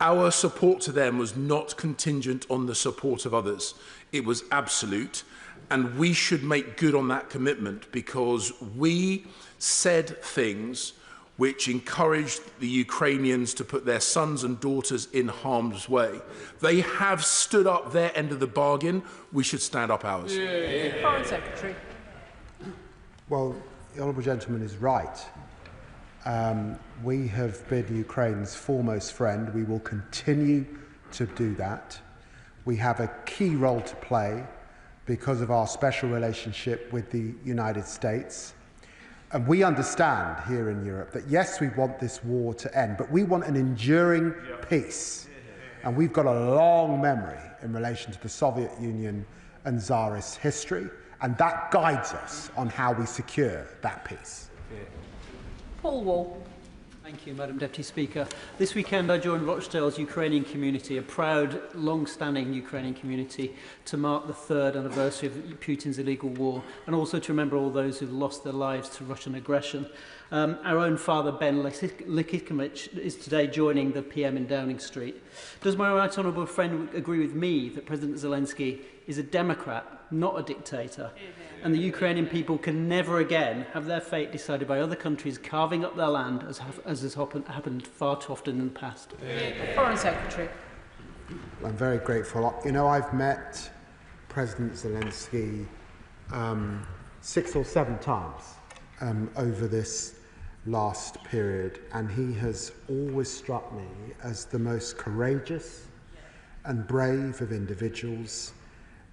Our support to them was not contingent on the support of others. It was absolute, and we should make good on that commitment, because we said things which encouraged the Ukrainians to put their sons and daughters in harm's way. They have stood up their end of the bargain. We should stand up ours. Foreign Secretary. Well, the Honourable Gentleman is right. We have been Ukraine's foremost friend. We will continue to do that. We have a key role to play because of our special relationship with the United States. And we understand here in Europe that, yes, we want this war to end, but we want an enduring peace. And we've got a long memory in relation to the Soviet Union and Tsarist history, and that guides us on how we secure that peace. Paul Wall. Thank you, Madam Deputy Speaker. This weekend I joined Rochdale's Ukrainian community, a proud, long-standing Ukrainian community, to mark the 3rd anniversary of Putin's illegal war, and also to remember all those who've lost their lives to Russian aggression. Our own father, Ben Likikovich, is today joining the PM in Downing Street. Does my right honourable friend agree with me that President Zelensky is a democrat, not a dictator, and the Ukrainian people can never again have their fate decided by other countries carving up their land, as has happened far too often in the past? Foreign Secretary. I'm very grateful. You know, I've met President Zelensky 6 or 7 times over this last period, and he has always struck me as the most courageous and brave of individuals,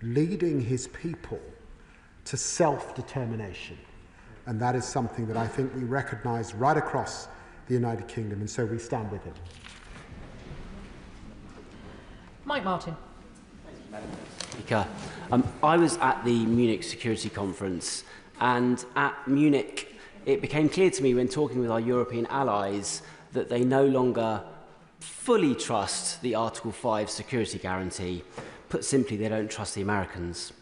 leading his people to self-determination. And that is something that I think we recognise right across the United Kingdom, and so we stand with him. Mike Martin. Speaker, I was at the Munich Security Conference, and at Munich it became clear to me when talking with our European allies that they no longer fully trust the Article 5 security guarantee. Put simply, they don't trust the Americans.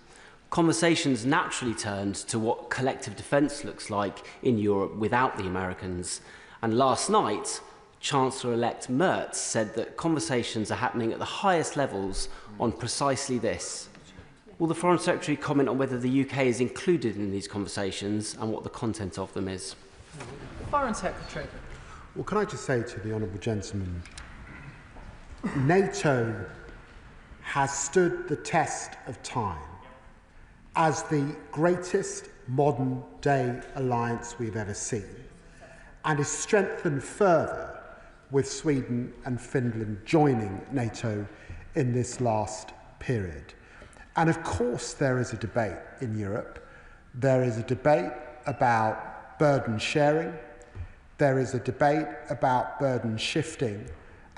Conversations naturally turned to what collective defence looks like in Europe without the Americans. And last night, Chancellor-elect Merz said that conversations are happening at the highest levels on precisely this. Will the Foreign Secretary comment on whether the UK is included in these conversations and what the content of them is? Foreign Secretary. Well, can I just say to the honourable gentleman, NATO has stood the test of time as the greatest modern-day alliance we've ever seen, and is strengthened further with Sweden and Finland joining NATO in this last period. And of course there is a debate in Europe. There is a debate about burden sharing. There is a debate about burden shifting.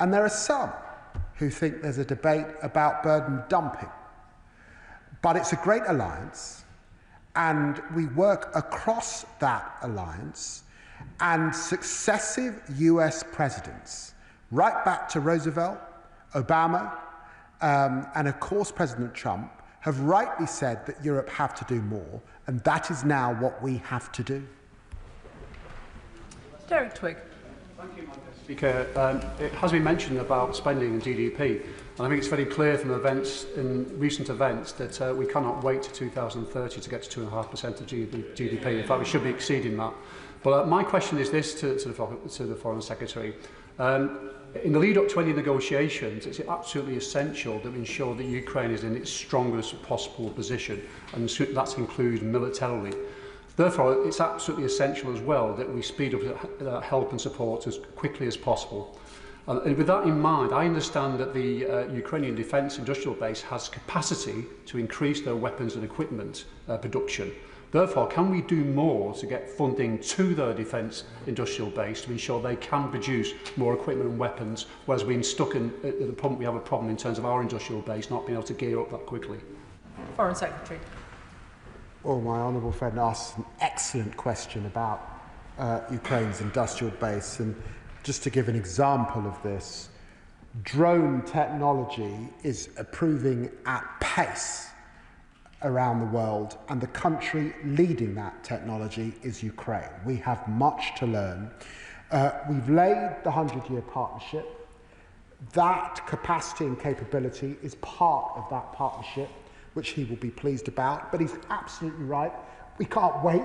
And there are some who think there's a debate about burden dumping. But it's a great alliance, and we work across that alliance, and successive US presidents, right back to Roosevelt, Obama, and of course President Trump, have rightly said that Europe have to do more, and that is now what we have to do. Derek Twigg. Thank you, Madam Speaker. It has been mentioned about spending and GDP, and I think it's very clear from recent events that we cannot wait to 2030 to get to 2.5% of GDP. In fact, we should be exceeding that. But my question is this to the Foreign Secretary. In the lead-up to any negotiations, it's absolutely essential that we ensure that Ukraine is in its strongest possible position, and that includes militarily. Therefore, it's absolutely essential as well that we speed up help and support as quickly as possible. And with that in mind, I understand that the Ukrainian defence industrial base has capacity to increase their weapons and equipment production. Therefore, can we do more to get funding to their defence industrial base to ensure they can produce more equipment and weapons, whereas being stuck at the point we have a problem in terms of our industrial base not being able to gear up that quickly? Foreign Secretary. Well, my honourable friend asked an excellent question about Ukraine's industrial base, and just to give an example of this, drone technology is improving at pace around the world, and the country leading that technology is Ukraine. We have much to learn. We've laid the 100-year partnership. That capacity and capability is part of that partnership, which he will be pleased about. But he's absolutely right. We can't wait.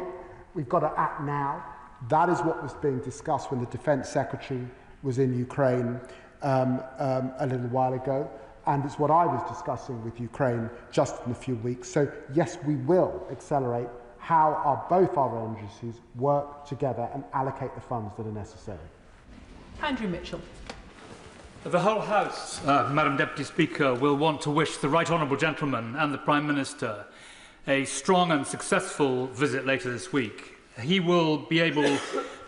We've got to act now. That is what was being discussed when the Defence Secretary was in Ukraine a little while ago. And it's what I was discussing with Ukraine just in a few weeks. So, yes, we will accelerate how both our agencies work together and allocate the funds that are necessary. Andrew Mitchell. The whole House, Madam Deputy Speaker, will want to wish the Right Honourable Gentleman and the Prime Minister a strong and successful visit later this week. He will be able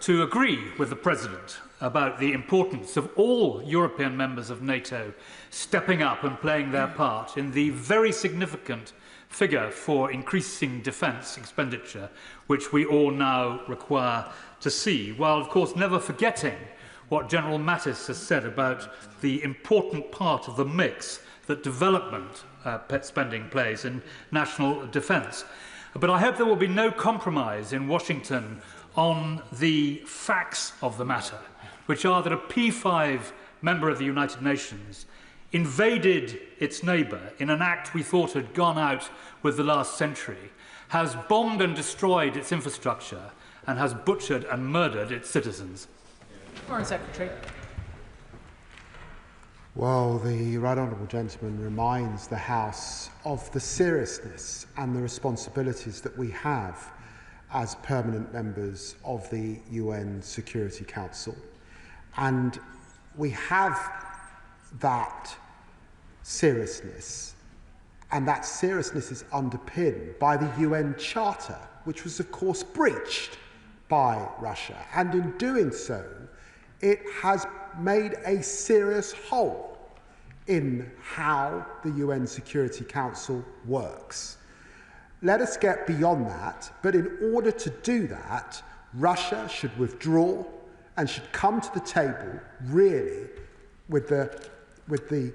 to agree with the President about the importance of all European members of NATO stepping up and playing their part in the very significant figure for increasing defence expenditure, which we all now require to see, while of course never forgetting what General Mattis has said about the important part of the mix that development spending plays in national defence. But I hope there will be no compromise in Washington on the facts of the matter, which are that a P5 member of the United Nations invaded its neighbour in an act we thought had gone out with the last century, has bombed and destroyed its infrastructure, and has butchered and murdered its citizens. Foreign Secretary. Well, the Right Honourable Gentleman reminds the House of the seriousness and the responsibilities that we have as permanent members of the UN Security Council. And we have that seriousness, and that seriousness is underpinned by the UN Charter, which was of course breached by Russia, and in doing so it has made a serious hole in how the UN Security Council works. Let us get beyond that, but in order to do that, Russia should withdraw and should come to the table really with the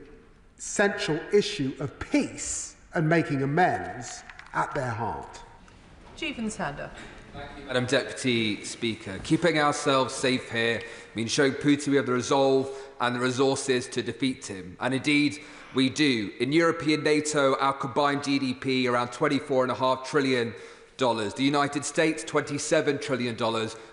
central issue of peace and making amends at their heart. Jeevan Sander. Madam Deputy Speaker, keeping ourselves safe here means showing Putin we have the resolve and the resources to defeat him. And indeed, we do. In European NATO, our combined GDP around $24.5 trillion. The United States, $27 trillion.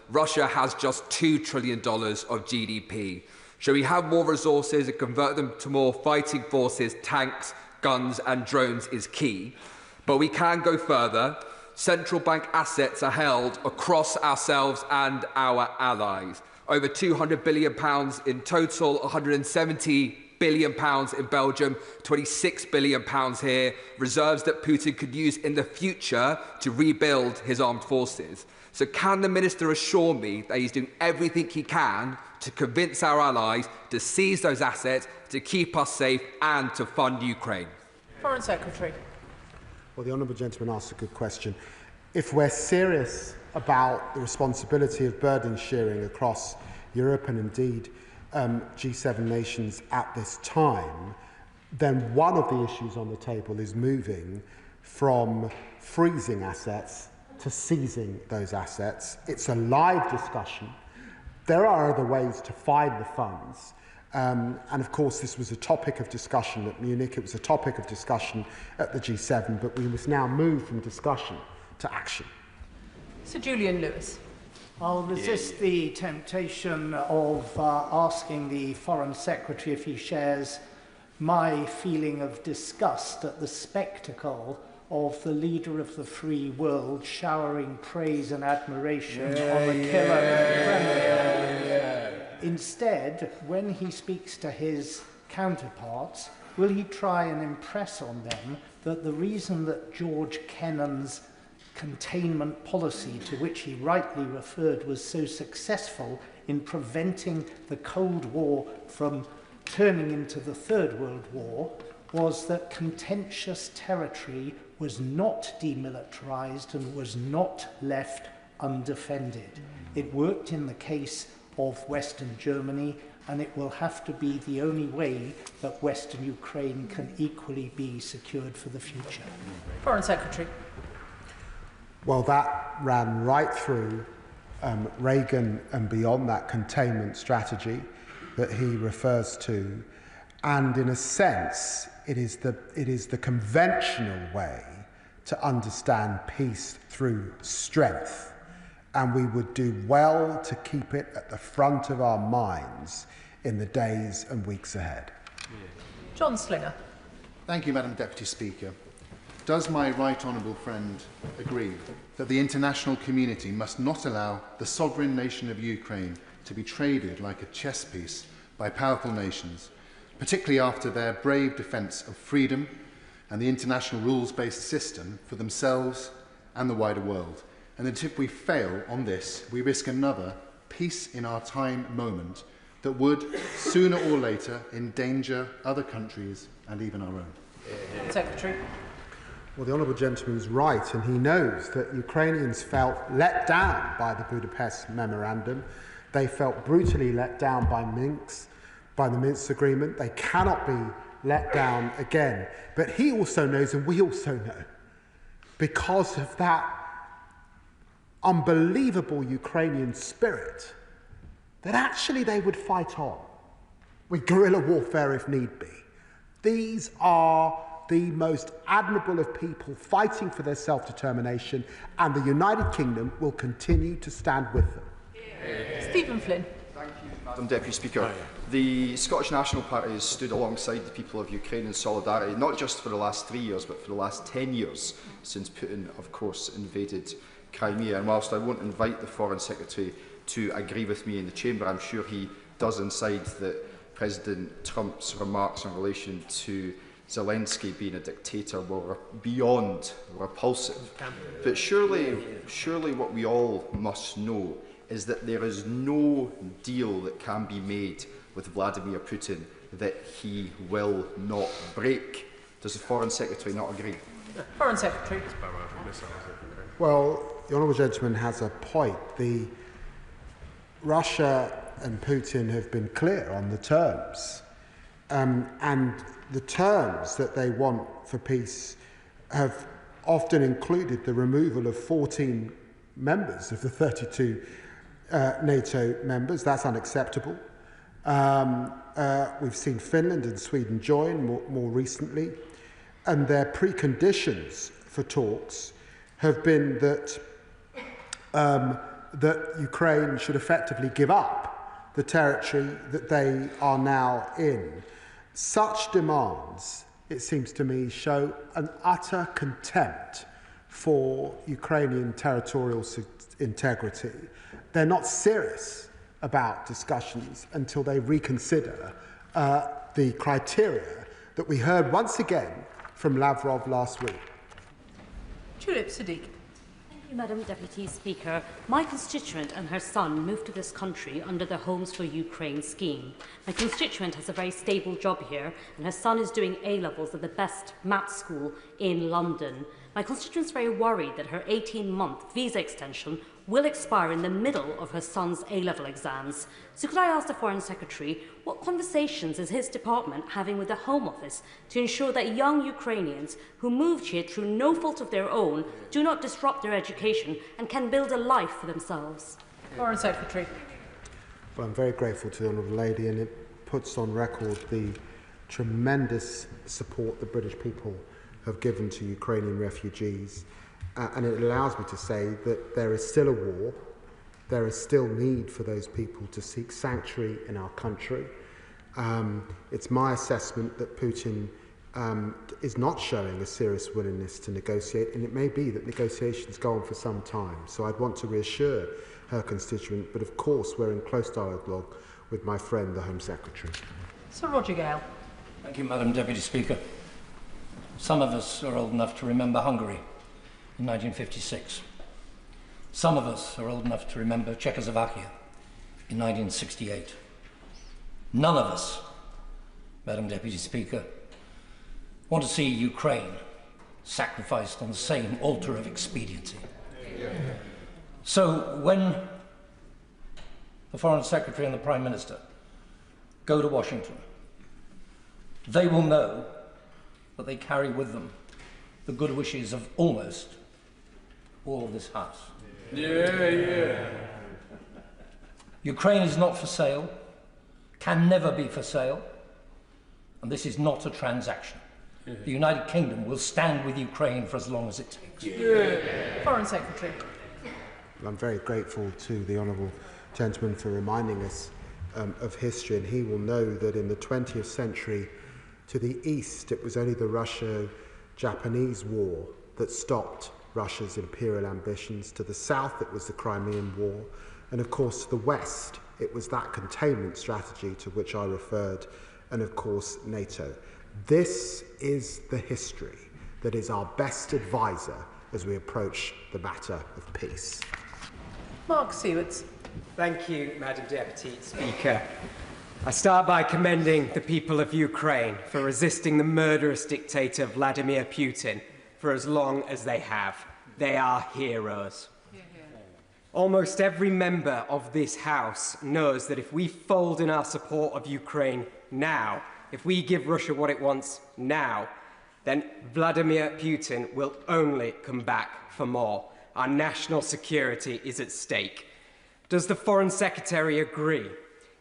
Russia has just $2 trillion of GDP. Shall we have more resources and convert them to more fighting forces, tanks, guns and drones is key. But we can go further. Central bank assets are held across ourselves and our allies. Over £200 billion in total, £170 billion in Belgium, £26 billion here, reserves that Putin could use in the future to rebuild his armed forces. So can the Minister assure me that he's doing everything he can to convince our allies to seize those assets, to keep us safe and to fund Ukraine? Foreign Secretary. Well, the Honourable Gentleman asked a good question. If we're serious about the responsibility of burden sharing across Europe and indeed G7 nations at this time, then one of the issues on the table is moving from freezing assets to seizing those assets. It's a live discussion. There are other ways to find the funds. And of course, this was a topic of discussion at Munich. It was a topic of discussion at the G7, but we must now move from discussion to action. Sir Julian Lewis. I'll resist the temptation of asking the Foreign Secretary if he shares my feeling of disgust at the spectacle of the leader of the free world showering praise and admiration on the killer Kremlin. Instead, when he speaks to his counterparts, will he try and impress on them that the reason that George Kennan's containment policy, to which he rightly referred, was so successful in preventing the Cold War from turning into the Third World War, was that contentious territory was not demilitarized and was not left undefended. It worked in the case of Western Germany, and it will have to be the only way that Western Ukraine can equally be secured for the future. Foreign Secretary. Well, that ran right through Reagan and beyond, that containment strategy that he refers to. And in a sense, it is the conventional way to understand peace through strength. And we would do well to keep it at the front of our minds in the days and weeks ahead. John Slinger. Thank you, Madam Deputy Speaker. Does my right honourable friend agree that the international community must not allow the sovereign nation of Ukraine to be traded like a chess piece by powerful nations, particularly after their brave defence of freedom and the international rules-based system for themselves and the wider world? And that if we fail on this, we risk another peace in our time moment that would, sooner or later, endanger other countries and even our own? Secretary. Well, the honourable gentleman's right, and he knows that Ukrainians felt let down by the Budapest Memorandum. They felt brutally let down by the Minsk Agreement. They cannot be let down again. But he also knows, and we also know, because of that unbelievable Ukrainian spirit, that actually they would fight on with guerrilla warfare if need be. These are the most admirable of people fighting for their self-determination, and the United Kingdom will continue to stand with them. Stephen Flynn. Thank you, Madam Deputy Speaker. The Scottish National Party has stood alongside the people of Ukraine in solidarity, not just for the last 3 years, but for the last 10 years, since Putin, of course, invaded Crimea. And whilst I won't invite the Foreign Secretary to agree with me in the Chamber, I'm sure he does inside that President Trump's remarks in relation to Zelensky being a dictator were beyond repulsive. But surely what we all must know is that there is no deal that can be made with Vladimir Putin that he will not break. Does the Foreign Secretary not agree? Foreign Secretary. Well, the honourable gentleman has a point. Russia and Putin have been clear on the terms. And the terms that they want for peace have often included the removal of 14 members of the 32 NATO members. That's unacceptable. We've seen Finland and Sweden join more recently, and their preconditions for talks have been that that Ukraine should effectively give up the territory that they are now in. Such demands, it seems to me, show an utter contempt for Ukrainian territorial integrity. They're not serious about discussions until they reconsider the criteria that we heard once again from Lavrov last week. Tulip Siddiq. Thank you, Madam Deputy Speaker. My constituent and her son moved to this country under the Homes for Ukraine scheme. My constituent has a very stable job here, and her son is doing A-levels at the best maths school in London. My constituent is very worried that her 18-month visa extension will expire in the middle of her son's A-level exams. So could I ask the Foreign Secretary, what conversations is his department having with the Home Office to ensure that young Ukrainians who moved here through no fault of their own do not disrupt their education and can build a life for themselves? Foreign Secretary. Well, I'm very grateful to the Honourable Lady, and it puts on record the tremendous support the British people have given to Ukrainian refugees. And it allows me to say that there is still a war, there is still need for those people to seek sanctuary in our country. It's my assessment that Putin is not showing a serious willingness to negotiate, and it may be that negotiations go on for some time. So I'd want to reassure her constituent, but of course we're in close dialogue with my friend, the Home Secretary. Sir Roger Gale. Thank you, Madam Deputy Speaker. Some of us are old enough to remember Hungary in 1956. Some of us are old enough to remember Czechoslovakia in 1968. None of us, Madam Deputy Speaker, want to see Ukraine sacrificed on the same altar of expediency. So when the Foreign Secretary and the Prime Minister go to Washington, they will know that they carry with them the good wishes of almost all of this House. Ukraine is not for sale, can never be for sale, and this is not a transaction. The United Kingdom will stand with Ukraine for as long as it takes. Foreign Secretary. Well, I'm very grateful to the Honourable Gentleman for reminding us of history, and he will know that in the 20th century, to the east, it was only the Russo-Japanese War that stopped Russia's imperial ambitions. To the south, it was the Crimean War. And of course, to the west, it was that containment strategy to which I referred, and of course, NATO. This is the history that is our best advisor as we approach the matter of peace. Mark Siewerts. Thank you, Madam Deputy Speaker. I start by commending the people of Ukraine for resisting the murderous dictator Vladimir Putin for as long as they have. They are heroes. Almost every member of this House knows that if we fold in our support of Ukraine now, if we give Russia what it wants now, then Vladimir Putin will only come back for more. Our national security is at stake. Does the Foreign Secretary agree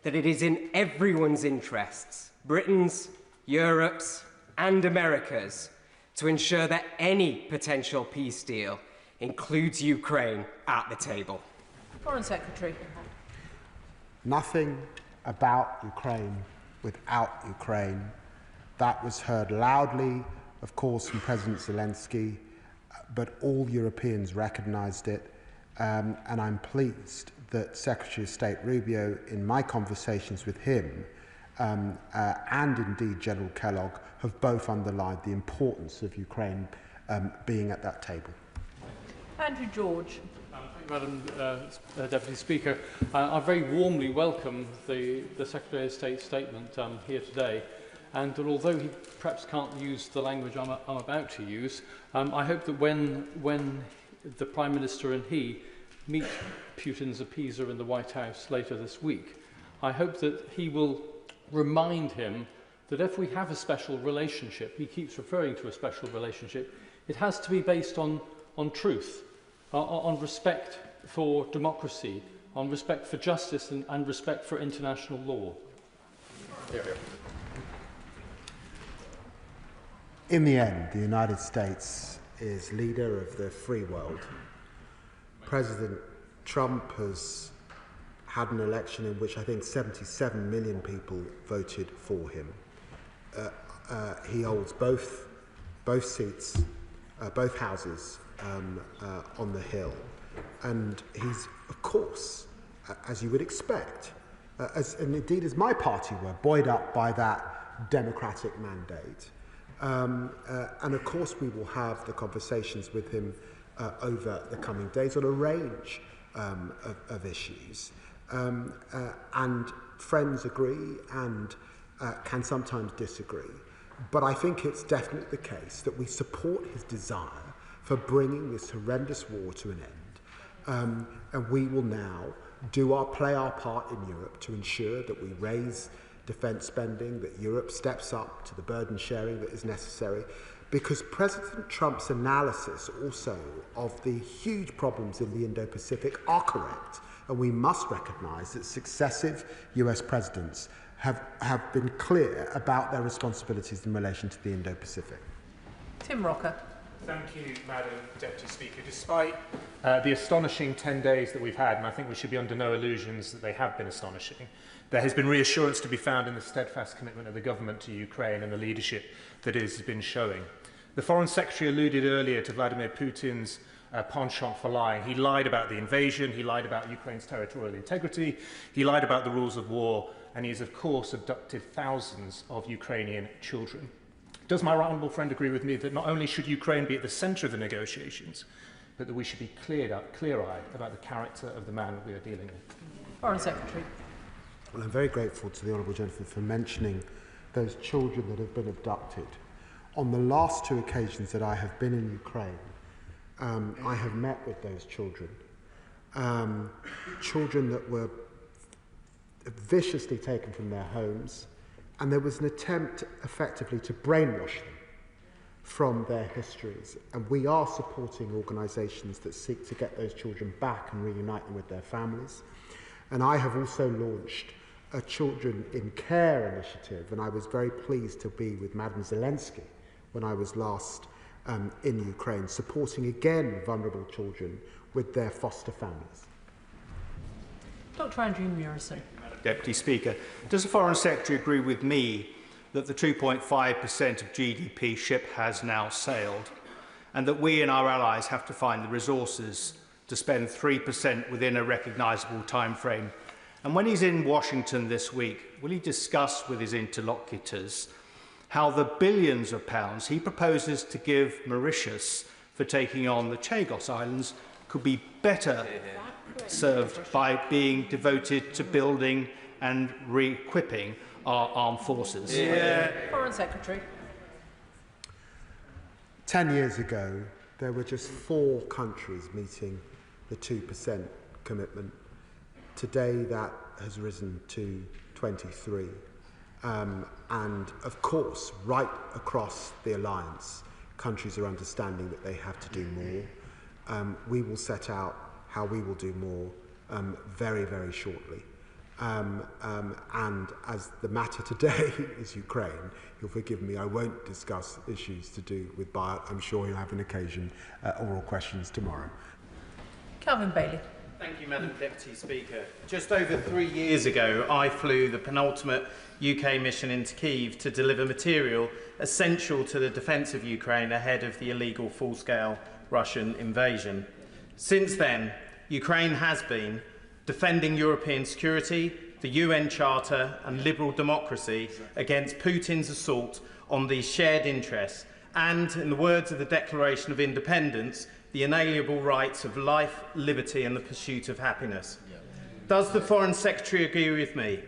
that it is in everyone's interests, Britain's, Europe's, and America's, to ensure that any potential peace deal includes Ukraine at the table? Foreign Secretary. Nothing about Ukraine without Ukraine. That was heard loudly, of course, from President Zelensky, but all Europeans recognized it, and I'm pleased that Secretary of State Rubio, in my conversations with him, and indeed General Kellogg, have both underlined the importance of Ukraine being at that table. Andrew George. Madam Deputy Speaker, I very warmly welcome the Secretary of State's statement here today, and that although he perhaps can't use the language I'm about to use, I hope that when the Prime Minister and he meet Putin's appeaser in the White House later this week, I hope that he will remind him that if we have a special relationship, he keeps referring to a special relationship, it has to be based on truth, on respect for democracy, on respect for justice and respect for international law. In the end, the United States is leader of the free world. President Trump has had an election in which I think 77 million people voted for him. He holds both seats, both houses on the Hill. And he's, of course, as you would expect, and indeed as my party were, buoyed up by that democratic mandate. And of course we will have the conversations with him over the coming days on a range of issues. And friends agree and can sometimes disagree. But I think it's definitely the case that we support his desire for bringing this horrendous war to an end. And we will now play our part in Europe to ensure that we raise defence spending, that Europe steps up to the burden sharing that is necessary, because President Trump's analysis also of the huge problems in the Indo-Pacific are correct, and we must recognise that successive US presidents have been clear about their responsibilities in relation to the Indo-Pacific. Tim Rocker. Thank you, Madam Deputy Speaker. Despite the astonishing 10 days that we've had, and I think we should be under no illusions that they have been astonishing, there has been reassurance to be found in the steadfast commitment of the government to Ukraine and the leadership that it has been showing. The Foreign Secretary alluded earlier to Vladimir Putin's penchant for lying. He lied about the invasion, he lied about Ukraine's territorial integrity, he lied about the rules of war, and he has, of course, abducted thousands of Ukrainian children. Does my right honourable friend agree with me that not only should Ukraine be at the centre of the negotiations, but that we should be clear-eyed about the character of the man we are dealing with? Foreign Secretary. Well, I'm very grateful to the honourable gentleman for mentioning those children that have been abducted. On the last two occasions that I have been in Ukraine, I have met with those children. Children that were viciously taken from their homes, and there was an attempt effectively to brainwash them from their histories. And we are supporting organisations that seek to get those children back and reunite them with their families. And I have also launched a Children in Care initiative, and I was very pleased to be with Madam Zelensky when I was last in Ukraine, supporting again vulnerable children with their foster families. Dr. Andrew Murison. Deputy Speaker, does the Foreign Secretary agree with me that the 2.5% of GDP ship has now sailed, and that we and our allies have to find the resources to spend 3% within a recognisable timeframe? And when he's in Washington this week, will he discuss with his interlocutors how the billions of pounds he proposes to give Mauritius for taking on the Chagos Islands could be better served by being devoted to building and re-equipping our armed forces. Foreign Secretary. 10 years ago, there were just 4 countries meeting the 2% commitment. Today, that has risen to 23. And of course, right across the alliance, countries are understanding that they have to do more. We will set out how we will do more very, very shortly. And as the matter today is Ukraine, you'll forgive me, I won't discuss issues to do with Bayat. I'm sure you'll have an occasion, oral questions tomorrow. Calvin Bailey. Thank you, Madam Deputy Speaker. Just over 3 years ago, I flew the penultimate UK mission into Kyiv to deliver material essential to the defence of Ukraine ahead of the illegal full-scale Russian invasion. Since then, Ukraine has been defending European security, the UN Charter and liberal democracy against Putin's assault on these shared interests and, in the words of the Declaration of Independence, the inalienable rights of life, liberty and the pursuit of happiness. Does the Foreign Secretary agree with me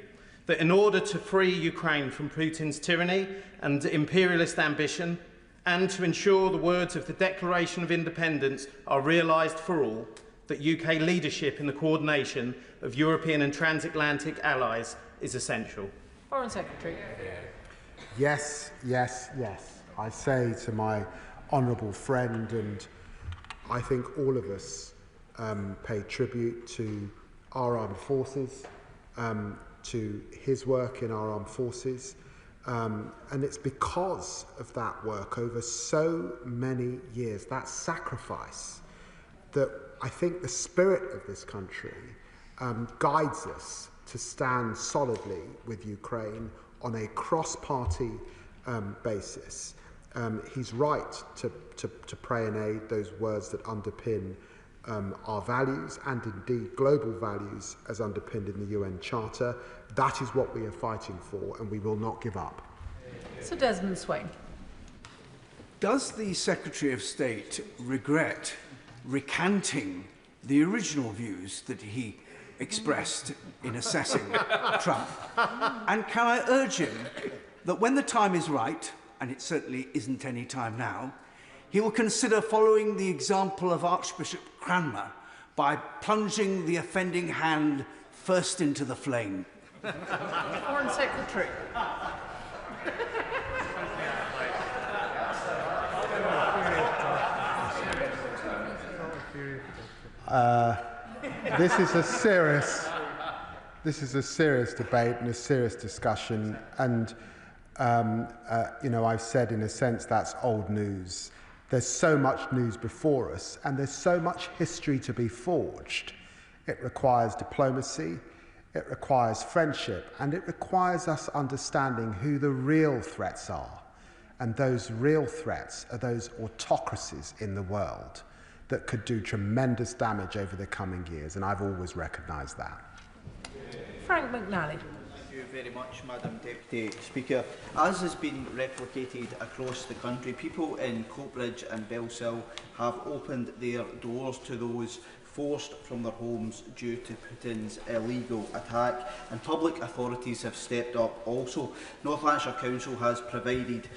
that in order to free Ukraine from Putin's tyranny and imperialist ambition, and to ensure the words of the Declaration of Independence are realised for all, that UK leadership in the coordination of European and transatlantic allies is essential? Foreign Secretary. Yes, yes, yes. I say to my honourable friend, and I think all of us pay tribute to our armed forces, to his work in our armed forces, and it's because of that work over so many years, that sacrifice, that I think the spirit of this country guides us to stand solidly with Ukraine on a cross-party basis. He's right to pray and aid those words that underpin our values and indeed global values as underpinned in the UN Charter. That is what we are fighting for, and we will not give up. Sir Desmond Swain. Does the Secretary of State regret recanting the original views that he expressed in assessing Trump? And can I urge him that when the time is right, and it certainly isn't any time now, he will consider following the example of Archbishop Cranmer by plunging the offending hand first into the flame? Foreign Secretary. This is a serious debate and a serious discussion, and you know, I've said in a sense that's old news. There's so much news before us, and there's so much history to be forged. It requires diplomacy, it requires friendship, and it requires us understanding who the real threats are. And those real threats are those autocracies in the world that could do tremendous damage over the coming years, and I've always recognised that. Frank McNally. Thank you very much, Madam Deputy Speaker. As has been replicated across the country, people in Coatbridge and Bellsill have opened their doors to those forced from their homes due to Putin's illegal attack, and public authorities have stepped up also. North Lanarkshire Council has provided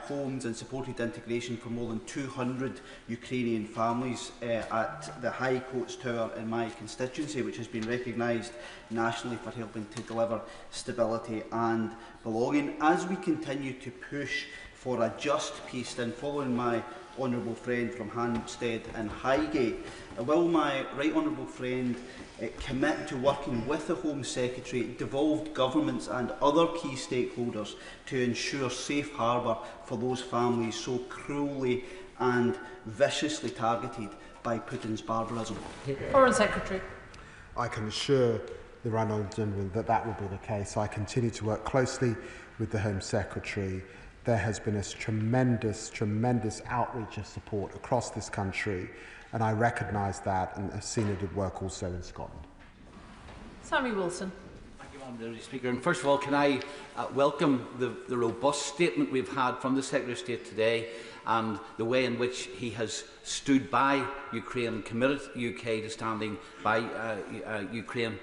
homes and supported integration for more than 200 Ukrainian families at the High Coats Tower in my constituency, which has been recognised nationally for helping to deliver stability and belonging. As we continue to push for a just peace, then following my honourable friend from Hampstead and Highgate, will my right honourable friend commit to working with the Home Secretary, devolved governments and other key stakeholders to ensure safe harbour for those families so cruelly and viciously targeted by Putin's barbarism? Foreign Secretary. I can assure the right honourable gentleman that that will be the case. I continue to work closely with the Home Secretary. There has been a tremendous outreach of support across this country, and I recognise that and have seen it at work also in Scotland. Sammy Wilson. Thank you, Mr. Speaker. And first of all, can I welcome the robust statement we've had from the Secretary of State today and the way in which he has stood by Ukraine and committed the UK to standing by Ukraine.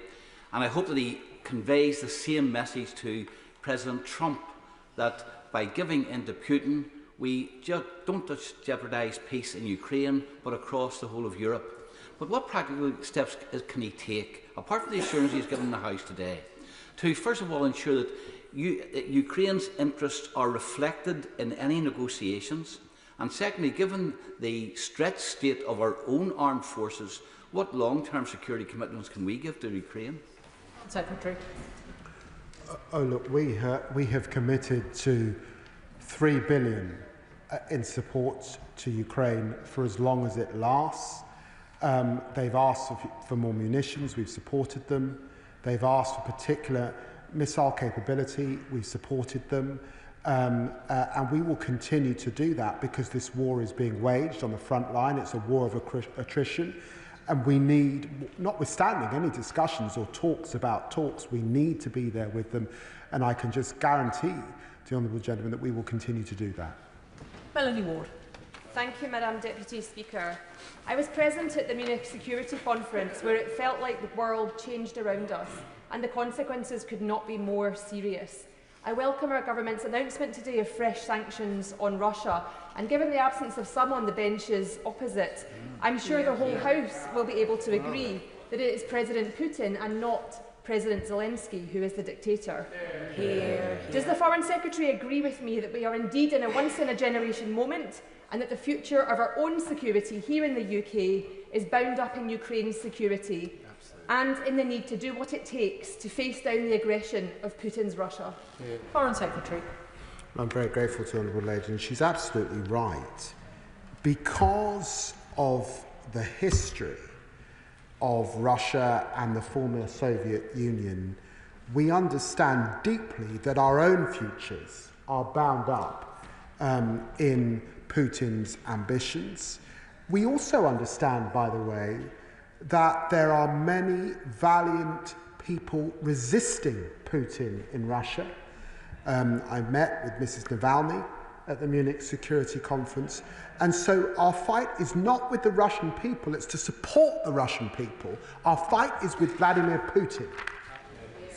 And I hope that he conveys the same message to President Trump, that by giving in to Putin, we don't just jeopardise peace in Ukraine, but across the whole of Europe. But what practical steps can he take, apart from the assurance he's given in the House today, to first of all ensure that Ukraine's interests are reflected in any negotiations? And secondly, given the stretched state of our own armed forces, what long-term security commitments can we give to Ukraine? Secretary. Oh, look, we have committed to $3 billion in support to Ukraine for as long as it lasts. They've asked for more munitions, we've supported them. They've asked for particular missile capability, we've supported them. And we will continue to do that because this war is being waged on the front line. It's a war of attrition. And we need, notwithstanding any discussions or talks about talks, we need to be there with them. And I can just guarantee the honourable gentleman that we will continue to do that. Melanie Ward. Thank you, Madam Deputy Speaker. I was present at the Munich Security Conference where it felt like the world changed around us and the consequences could not be more serious. I welcome our government's announcement today of fresh sanctions on Russia, and given the absence of some on the benches opposite, I'm sure the whole House will be able to agree that it is President Putin and not President Zelensky who is the dictator. Does the Foreign Secretary agree with me that we are indeed in a once-in-a-generation moment and that the future of our own security here in the UK is bound up in Ukraine's security and in the need to do what it takes to face down the aggression of Putin's Russia? Foreign Secretary. I'm very grateful to the Honourable Lady, and she's absolutely right. Because of the history of Russia and the former Soviet Union, we understand deeply that our own futures are bound up in Putin's ambitions. We also understand, by the way, that there are many valiant people resisting Putin in Russia. I met with Mrs. Navalny at the Munich Security Conference, and so our fight is not with the Russian people, it's to support the Russian people. Our fight is with Vladimir Putin.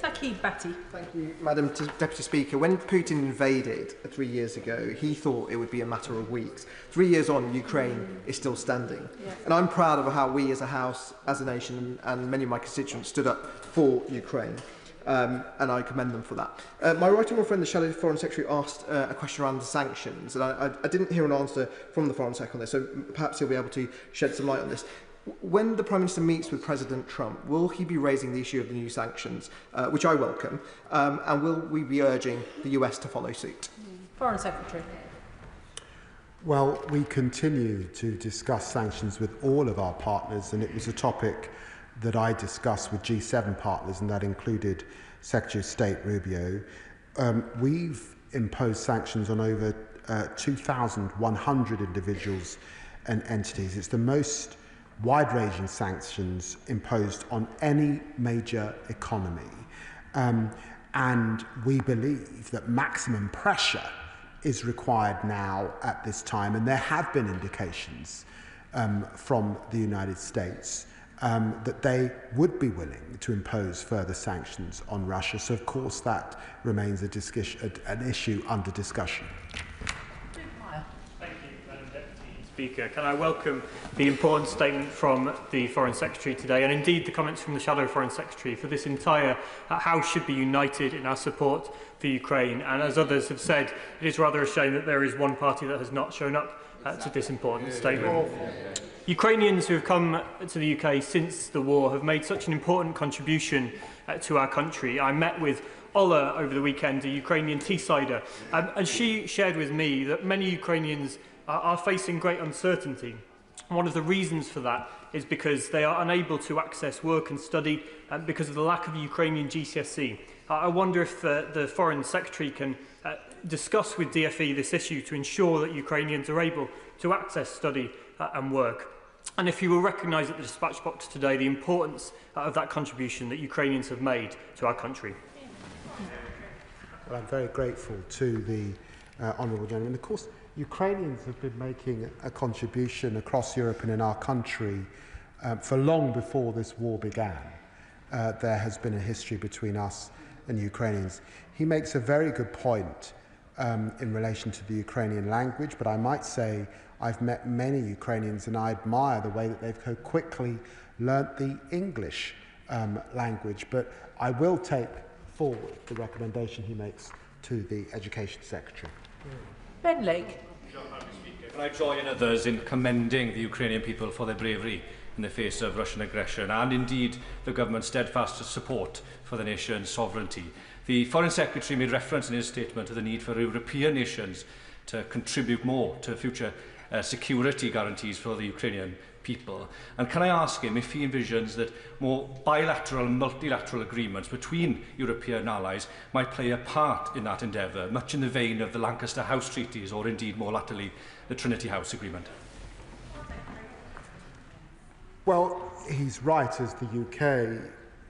Saki Batty. Thank you, Madam Deputy Speaker. When Putin invaded 3 years ago, he thought it would be a matter of weeks. 3 years on, Ukraine is still standing. Yes. And I'm proud of how we as a House, as a nation, and many of my constituents stood up for Ukraine. And I commend them for that. My right honourable friend, the Shadow Foreign Secretary, asked a question around the sanctions, and I didn't hear an answer from the Foreign Secretary on this, so perhaps he'll be able to shed some light on this. When the Prime Minister meets with President Trump, will he be raising the issue of the new sanctions, which I welcome, and will we be urging the US to follow suit? Foreign Secretary. Well, we continue to discuss sanctions with all of our partners, and it was a topic that I discussed with G7 partners, and that included Secretary of State Rubio. We've imposed sanctions on over 2,100 individuals and entities. It's the most wide-ranging sanctions imposed on any major economy. And we believe that maximum pressure is required now at this time, and there have been indications from the United States that they would be willing to impose further sanctions on Russia. So, of course, that remains an issue under discussion. Thank you, Madam Deputy Speaker. Can I welcome the important statement from the Foreign Secretary today, and indeed the comments from the Shadow Foreign Secretary, for this entire House should be united in our support for Ukraine. And as others have said, it is rather a shame that there is one party that has not shown up to this important statement. Ukrainians who have come to the UK since the war have made such an important contribution to our country. I met with Ola over the weekend, a Ukrainian Teessider, and she shared with me that many Ukrainians are facing great uncertainty. One of the reasons for that is because they are unable to access work and study because of the lack of Ukrainian GCSE. I wonder if the Foreign Secretary can discuss with DFE this issue to ensure that Ukrainians are able to access study and work. And if you will recognise at the dispatch box today the importance of that contribution that Ukrainians have made to our country. Well, I'm very grateful to the honourable gentleman. Of course, Ukrainians have been making a contribution across Europe and in our country for long before this war began. There has been a history between us and Ukrainians. He makes a very good point in relation to the Ukrainian language, but I might say I've met many Ukrainians and I admire the way that they've so quickly learnt the English language. But I will take forward the recommendation he makes to the Education Secretary. Ben Lake. Can I join others in commending the Ukrainian people for their bravery in the face of Russian aggression and indeed the government's steadfast support for the nation's sovereignty. The Foreign Secretary made reference in his statement to the need for European nations to contribute more to future security guarantees for the Ukrainian people. And can I ask him if he envisions that more bilateral and multilateral agreements between European allies might play a part in that endeavour, much in the vein of the Lancaster House treaties or indeed more latterly the Trinity House agreement? Well, he's right. As the UK,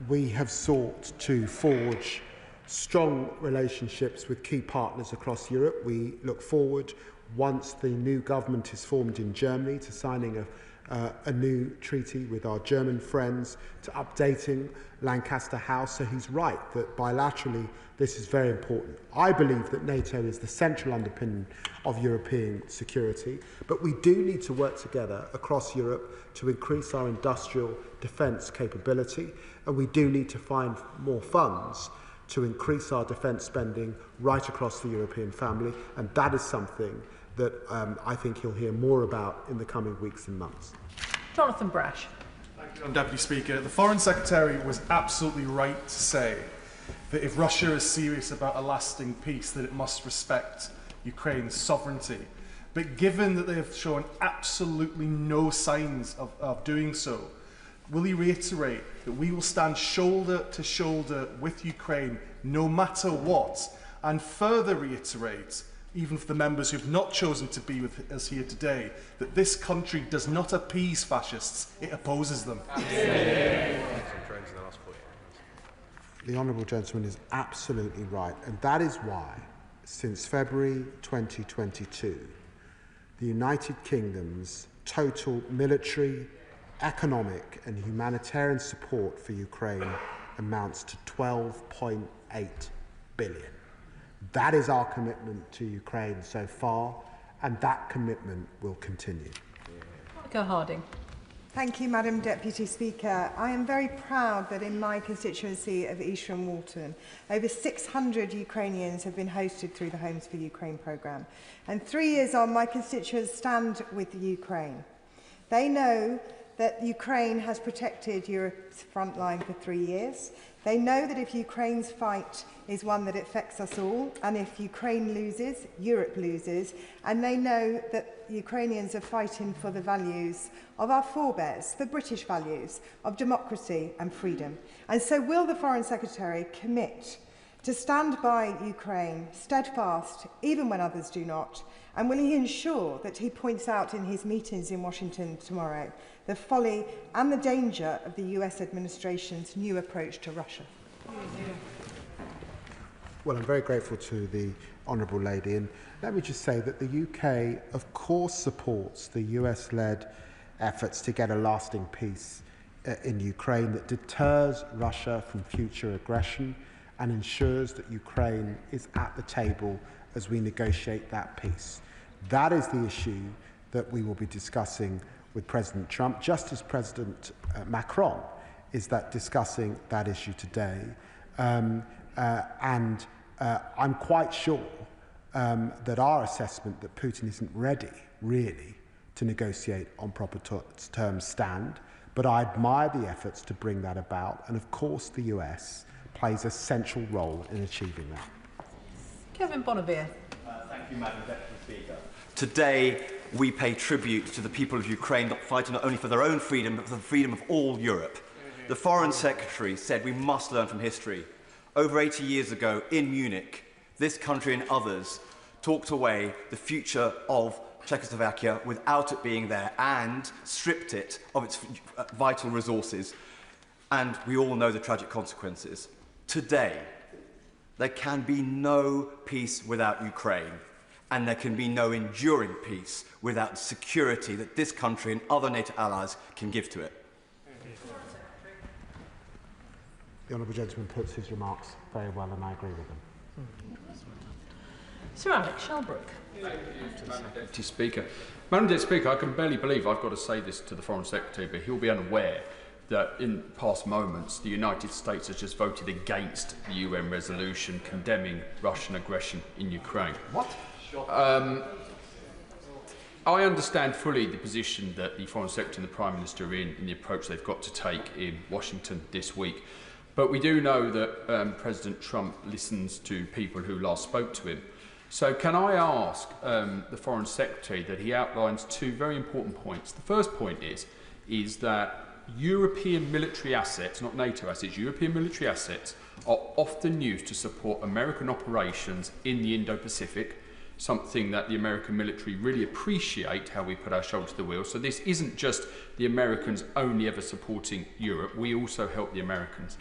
we have sought to forge strong relationships with key partners across Europe. We look forward, once the new government is formed in Germany, to signing a new treaty with our German friends, to updating Lancaster House. So he's right that bilaterally this is very important. I believe that NATO is the central underpinning of European security, but we do need to work together across Europe to increase our industrial defence capability, and we do need to find more funds to increase our defence spending right across the European family, and that is something that I think you'll hear more about in the coming weeks and months. Jonathan Brash. Thank you, Deputy Speaker. The Foreign Secretary was absolutely right to say that if Russia is serious about a lasting peace, that it must respect Ukraine's sovereignty. But given that they have shown absolutely no signs of doing so, will he reiterate that we will stand shoulder to shoulder with Ukraine no matter what, and further reiterate, even for the members who have not chosen to be with us here today, that this country does not appease fascists, it opposes them? The honourable gentleman is absolutely right, and that is why, since February 2022, the United Kingdom's total military, economic and humanitarian support for Ukraine amounts to 12.8 billion. That is our commitment to Ukraine so far, and that commitment will continue. Monica Harding. Thank you, Madam Deputy Speaker. I am very proud that in my constituency of Eastern Walton, over 600 Ukrainians have been hosted through the Homes for Ukraine programme. And 3 years on, my constituents stand with the Ukraine. They know that Ukraine has protected Europe's front line for 3 years. They know that if Ukraine's fight is one that affects us all, and if Ukraine loses, Europe loses, and they know that Ukrainians are fighting for the values of our forebears, the British values of democracy and freedom. And so will the Foreign Secretary commit to stand by Ukraine, steadfast, even when others do not, and will he ensure that he points out in his meetings in Washington tomorrow the folly and the danger of the US administration's new approach to Russia? Well, I'm very grateful to the honourable lady, and let me just say that the UK, of course, supports the US-led efforts to get a lasting peace in Ukraine that deters Russia from future aggression and ensures that Ukraine is at the table as we negotiate that peace. That is the issue that we will be discussing with President Trump, just as President Macron is discussing that issue today. And I'm quite sure that our assessment that Putin isn't ready, really, to negotiate on proper terms stand, but I admire the efforts to bring that about, and of course the US plays a central role in achieving that. Kevin Bonavere. Thank you, Madam Deputy Speaker. Today, we pay tribute to the people of Ukraine fighting not only for their own freedom, but for the freedom of all Europe. The Foreign Secretary said we must learn from history. Over 80 years ago, in Munich, this country and others talked away the future of Czechoslovakia without it being there and stripped it of its vital resources. And we all know the tragic consequences. Today, There can be no peace without Ukraine, and there can be no enduring peace without the security that this country and other NATO allies can give to it. The honourable gentleman puts his remarks very well, and I agree with them. Sir Alex Shelbrooke. Thank you, Madam Deputy Speaker. Madam Deputy Speaker, I can barely believe I've got to say this to the Foreign Secretary, but he'll be unaware that in past moments the United States has just voted against the UN resolution condemning Russian aggression in Ukraine. What? I understand fully the position that the Foreign Secretary and the Prime Minister are in the approach they've got to take in Washington this week. But we do know that President Trump listens to people who last spoke to him. So can I ask the Foreign Secretary that he outlines two very important points. The first point is that European military assets, not NATO assets, European military assets are often used to support American operations in the Indo-Pacific, something that the American military really appreciate, how we put our shoulder to the wheel. So this isn't just the Americans only ever supporting Europe, we also help the Americans.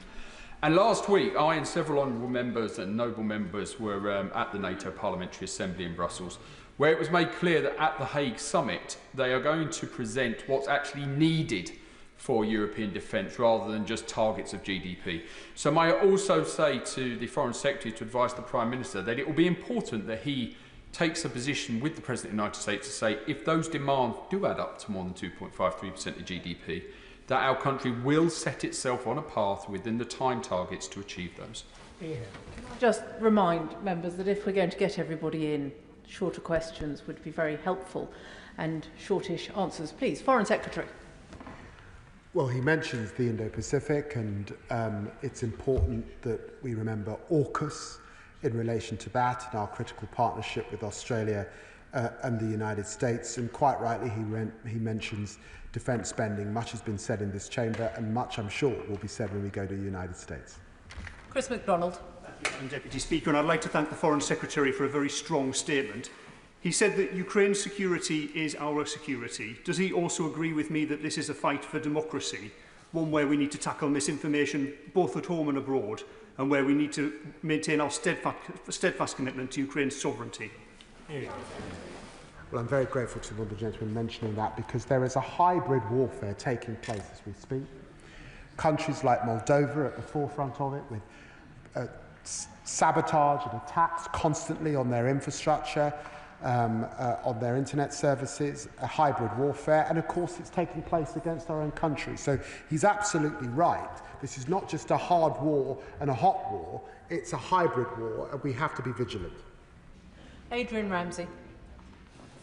And last week, I and several honourable members and noble members were at the NATO Parliamentary Assembly in Brussels, where it was made clear that at the Hague Summit, they are going to present what's actually needed for European defence rather than just targets of GDP. So may I also say to the Foreign Secretary to advise the Prime Minister that it will be important that he takes a position with the President of the United States to say if those demands do add up to more than 2.53% of GDP, that our country will set itself on a path within the time targets to achieve those. Can I just remind members that if we're going to get everybody in, shorter questions would be very helpful, and shortish answers, please. Foreign Secretary. Well, he mentions the Indo-Pacific, and it's important that we remember AUKUS in relation to that and our critical partnership with Australia and the United States. And quite rightly, he mentions defence spending. Much has been said in this chamber, and much, I'm sure, will be said when we go to the United States. Chris MacDonald. Thank you, Madam Deputy Speaker, and I'd like to thank the Foreign Secretary for a very strong statement. He said that Ukraine's security is our security. Does he also agree with me that this is a fight for democracy, one where we need to tackle misinformation both at home and abroad, and where we need to maintain our steadfast commitment to Ukraine's sovereignty? Well, I'm very grateful to the honourable gentleman mentioning that, because there is a hybrid warfare taking place as we speak. Countries like Moldova at the forefront of it, with sabotage and attacks constantly on their infrastructure, on their internet services, a hybrid warfare, and of course it's taking place against our own country. So he's absolutely right. This is not just a hard war and a hot war, it's a hybrid war, and we have to be vigilant. Adrian Ramsey.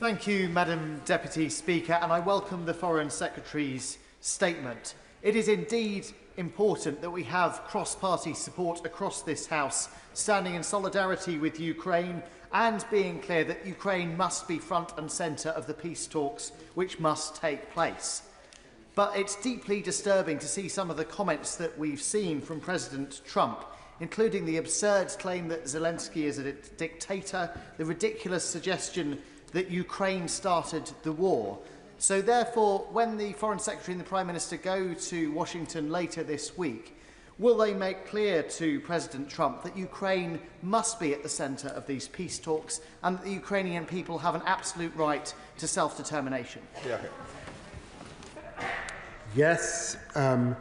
Thank you, Madam Deputy Speaker, and I welcome the Foreign Secretary's statement. It is indeed important that we have cross-party support across this House, standing in solidarity with Ukraine and being clear that Ukraine must be front and centre of the peace talks which must take place. But it's deeply disturbing to see some of the comments that we've seen from President Trump, including the absurd claim that Zelensky is a dictator, the ridiculous suggestion that Ukraine started the war. So therefore, when the Foreign Secretary and the Prime Minister go to Washington later this week, will they make clear to President Trump that Ukraine must be at the centre of these peace talks and that the Ukrainian people have an absolute right to self-determination? Yes, there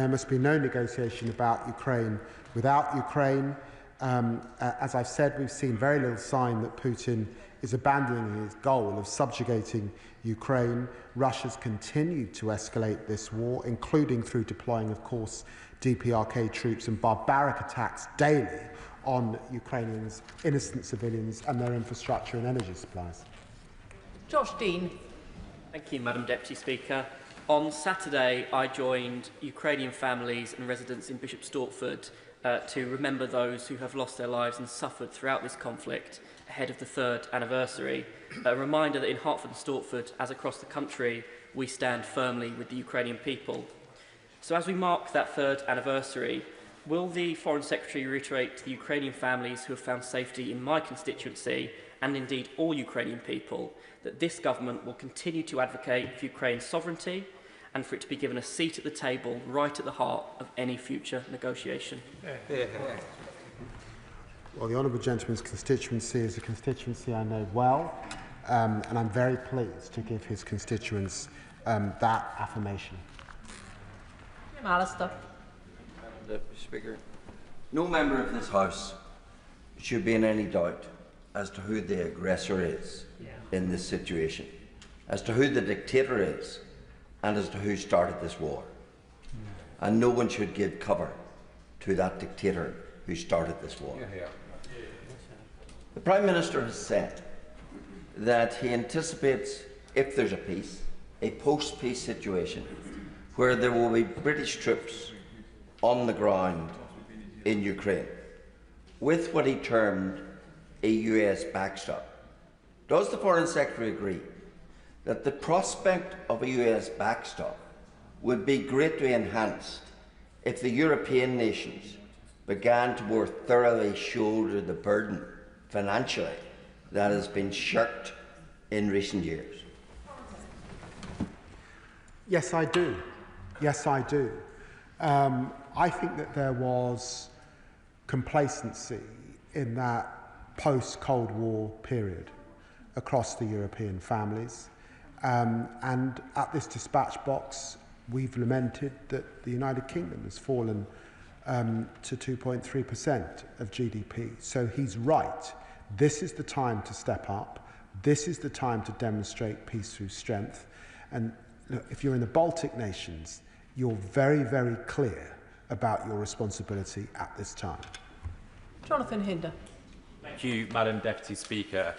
must be no negotiation about Ukraine without Ukraine. As I've said, we've seen very little sign that Putin is abandoning his goal of subjugating Ukraine. Russia's continued to escalate this war, including through deploying, of course, DPRK troops and barbaric attacks daily on Ukrainians, innocent civilians, and their infrastructure and energy supplies. Josh Dean. Thank you, Madam Deputy Speaker. On Saturday, I joined Ukrainian families and residents in Bishop Stortford to remember those who have lost their lives and suffered throughout this conflict ahead of the 3rd anniversary. A reminder that in Hertford and Stortford, as across the country, we stand firmly with the Ukrainian people. So as we mark that 3rd anniversary, will the Foreign Secretary reiterate to the Ukrainian families who have found safety in my constituency, and indeed all Ukrainian people, that this government will continue to advocate for Ukraine's sovereignty and for it to be given a seat at the table right at the heart of any future negotiation? Well, the honourable gentleman's constituency is a constituency I know well, and I'm very pleased to give his constituents that affirmation. Alistair. Deputy Speaker, no member of this House should be in any doubt as to who the aggressor is in this situation, as to who the dictator is, and as to who started this war. And no one should give cover to that dictator who started this war. The Prime Minister has said that he anticipates, if there's a peace, a post-peace situation where there will be British troops on the ground in Ukraine with what he termed a US backstop. Does the Foreign Secretary agree that the prospect of a US backstop would be greatly enhanced if the European nations began to more thoroughly shoulder the burden financially that has been shirked in recent years? Yes, I do. Yes, I do. I think that there was complacency in that post-Cold War period across the European families. And at this dispatch box, we've lamented that the United Kingdom has fallen to 2.3% of GDP. So he's right. This is the time to step up. This is the time to demonstrate peace through strength. And look, if you're in the Baltic nations, you're very, very clear about your responsibility at this time. Jonathan Hinder. Thank you, Madam Deputy Speaker.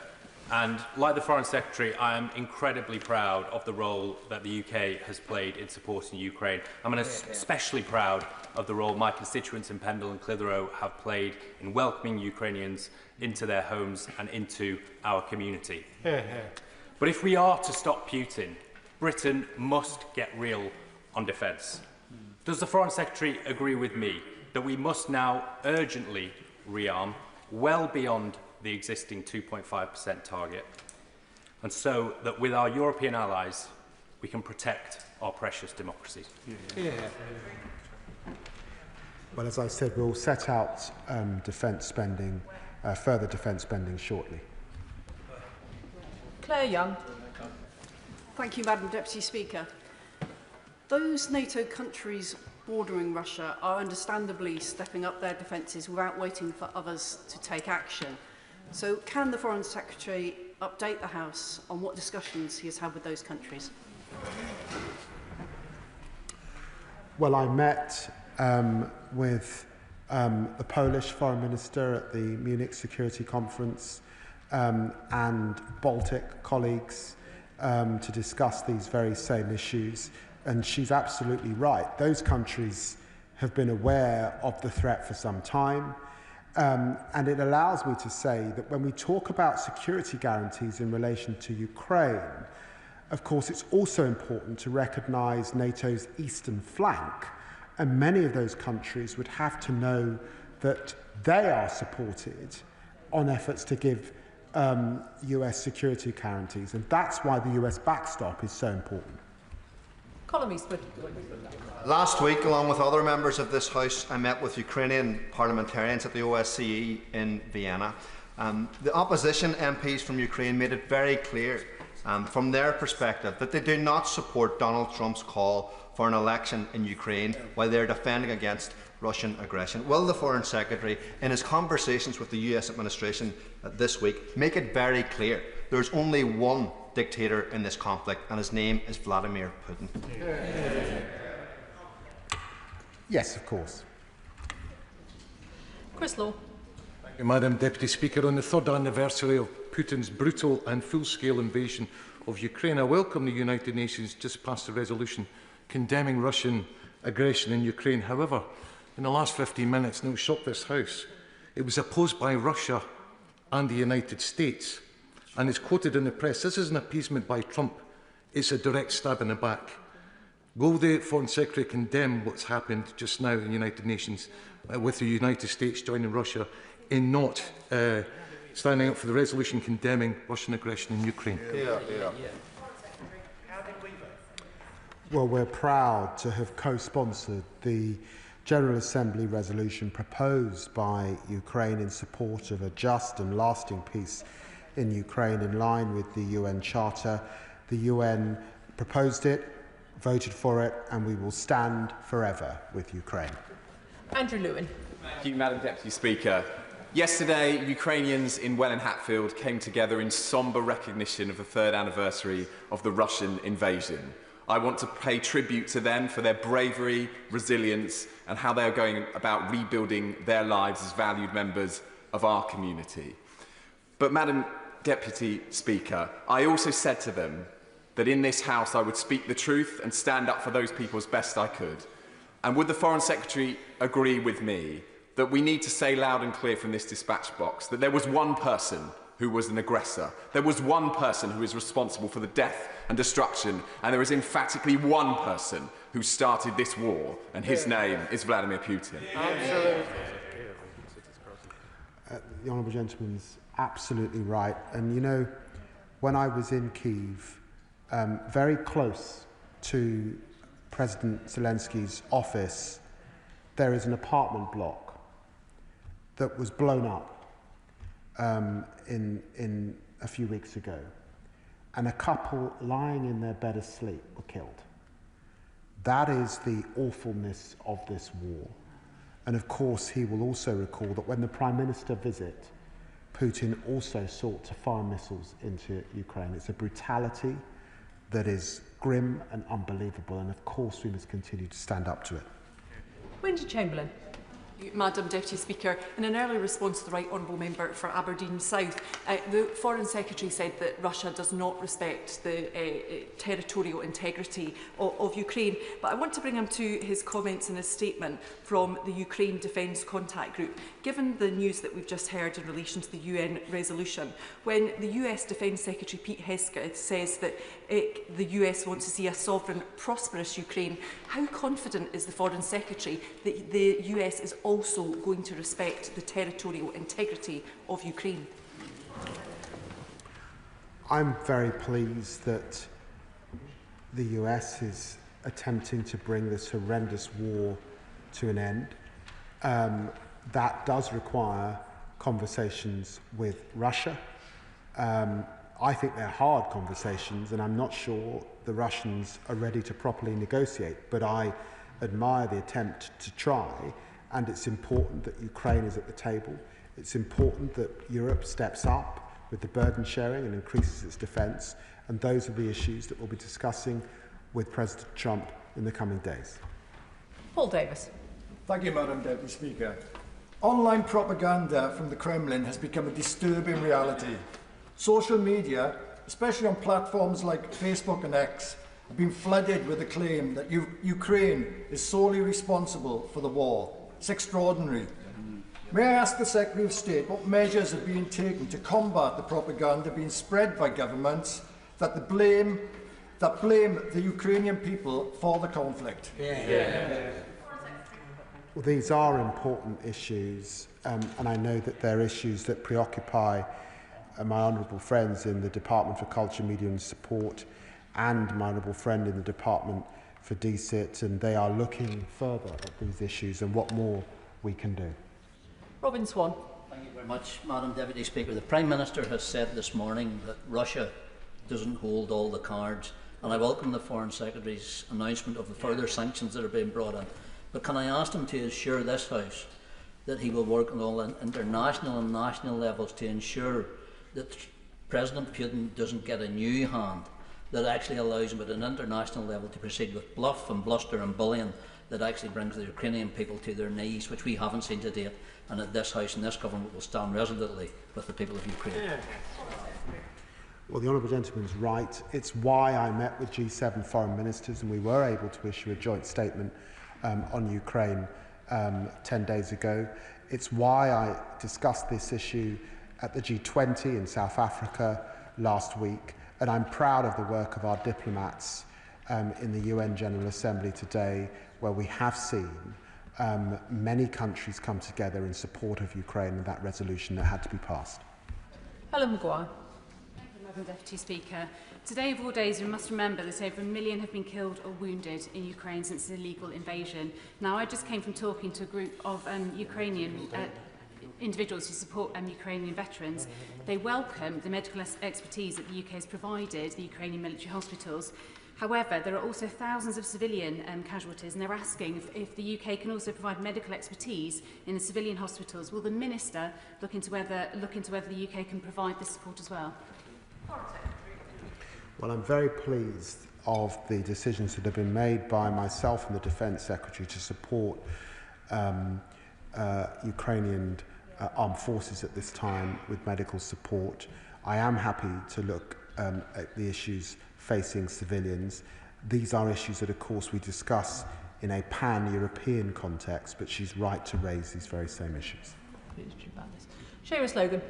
And like the Foreign Secretary, I am incredibly proud of the role that the UK has played in supporting Ukraine. I'm especially proud of the role my constituents in Pendle and Clitheroe have played in welcoming Ukrainians into their homes and into our community. But if we are to stop Putin, Britain must get real on defence. Does the Foreign Secretary agree with me that we must now urgently rearm well beyond the existing 2.5% target, and so that with our European allies we can protect our precious democracies? Well, as I said, we'll set out defence spending, further defence spending shortly. Claire Young. Thank you, Madam Deputy Speaker. Those NATO countries bordering Russia are understandably stepping up their defences without waiting for others to take action. So can the Foreign Secretary update the House on what discussions he has had with those countries? Well, I met with the Polish Foreign Minister at the Munich Security Conference and Baltic colleagues to discuss these very same issues. And she's absolutely right. Those countries have been aware of the threat for some time. And it allows me to say that when we talk about security guarantees in relation to Ukraine, of course, it's also important to recognise NATO's eastern flank. And many of those countries would have to know that they are supported on efforts to give US security guarantees. And that's why the US backstop is so important. Colin Eastwood. Last week, along with other members of this House, I met with Ukrainian parliamentarians at the OSCE in Vienna. The opposition MPs from Ukraine made it very clear from their perspective that they do not support Donald Trump's call for an election in Ukraine while they're defending against Russian aggression. Will the Foreign Secretary, in his conversations with the US administration this week, make it very clear there's only one dictator in this conflict, and his name is Vladimir Putin? Yes, of course. Chris Law. Thank you, Madam Deputy Speaker. On the third anniversary of Putin's brutal and full-scale invasion of Ukraine, I welcome the United Nations just passed a resolution condemning Russian aggression in Ukraine. However, in the last 15 minutes, and it will shock this House, it was opposed by Russia and the United States. And it's quoted in the press, this is an appeasement by Trump. It's a direct stab in the back. Will the Foreign Secretary condemn what's happened just now in the United Nations with the United States joining Russia in not standing up for the resolution condemning Russian aggression in Ukraine? Well, we're proud to have co-sponsored the General Assembly resolution proposed by Ukraine in support of a just and lasting peace in Ukraine in line with the UN Charter. The UN proposed it, voted for it, and we will stand forever with Ukraine. Andrew Lewin. Thank you, Madam Deputy Speaker. Yesterday, Ukrainians in Welling Hatfield came together in sombre recognition of the 3rd anniversary of the Russian invasion. I want to pay tribute to them for their bravery, resilience, and how they are going about rebuilding their lives as valued members of our community. But, Madam Deputy Speaker, I also said to them that in this House I would speak the truth and stand up for those people as best I could. And would the Foreign Secretary agree with me that we need to say loud and clear from this dispatch box that there was one person who was an aggressor, there was one person who is responsible for the death and destruction, and there is emphatically one person who started this war, and his name is Vladimir Putin. Absolutely. The honourable gentleman's absolutely right. And you know, when I was in Kyiv, very close to President Zelensky's office, there is an apartment block that was blown up in a few weeks ago, and a couple lying in their bed asleep were killed. That is the awfulness of this war. And of course, he will also recall that when the Prime Minister visited, Putin also sought to fire missiles into Ukraine. It's a brutality that is grim and unbelievable, and of course we must continue to stand up to it. Wendy Chamberlain. Madam Deputy Speaker, in an early response to the Right Honourable Member for Aberdeen South, the Foreign Secretary said that Russia does not respect the territorial integrity of Ukraine. But I want to bring him to his comments in his statement from the Ukraine Defence Contact Group. Given the news that we've just heard in relation to the UN resolution, when the US Defence Secretary Pete Hegseth says that the US wants to see a sovereign, prosperous Ukraine, how confident is the Foreign Secretary that the US is also going to respect the territorial integrity of Ukraine? I'm very pleased that the US is attempting to bring this horrendous war to an end. That does require conversations with Russia. I think they're hard conversations, and I'm not sure the Russians are ready to properly negotiate, but I admire the attempt to try. And it's important that Ukraine is at the table. It's important that Europe steps up with the burden sharing and increases its defence. And those are the issues that we'll be discussing with President Trump in the coming days. Paul Davis. Thank you, Madam Deputy Speaker. Online propaganda from the Kremlin has become a disturbing reality. Social media, especially on platforms like Facebook and X, have been flooded with the claim that Ukraine is solely responsible for the war. It's extraordinary. May I ask the Secretary of State what measures are being taken to combat the propaganda being spread by governments that blame the Ukrainian people for the conflict? Well, these are important issues, and I know that they're issues that preoccupy my honourable friends in the Department for Culture, Media and Support, and my honourable friend in the Department for DCIT, and they are looking further at these issues and what more we can do. Robin Swan. Thank you very much, Madam Deputy Speaker. The Prime Minister has said this morning that Russia doesn't hold all the cards, and I welcome the Foreign Secretary's announcement of the further sanctions that are being brought in. But can I ask him to assure this House that he will work on all international and national levels to ensure that President Putin doesn't get a new hand that actually allows him at an international level to proceed with bluff and bluster and bullying that actually brings the Ukrainian people to their knees, which we haven't seen to date, and that this House and this government will stand resolutely with the people of Ukraine. Well, the honourable gentleman's right. It's why I met with G7 foreign ministers, and we were able to issue a joint statement on Ukraine 10 days ago. It's why I discussed this issue at the G20 in South Africa last week. And I'm proud of the work of our diplomats in the UN General Assembly today, where we have seen many countries come together in support of Ukraine and that resolution that had to be passed. Helen Maguire. Madam Deputy Speaker. Today of all days, we must remember that over 1 million have been killed or wounded in Ukraine since the illegal invasion. Now, I just came from talking to a group of Ukrainian individuals who support Ukrainian veterans. They welcome the medical expertise that the UK has provided the Ukrainian military hospitals. However, there are also thousands of civilian casualties, and they're asking if the UK can also provide medical expertise in the civilian hospitals. Will the Minister look into whether the UK can provide this support as well? Well, I'm very pleased of the decisions that have been made by myself and the Defence Secretary to support Ukrainian armed forces at this time with medical support. I am happy to look at the issues facing civilians. These are issues that, of course, we discuss in a pan-European context, but she's right to raise these very same issues. Seamus Logan.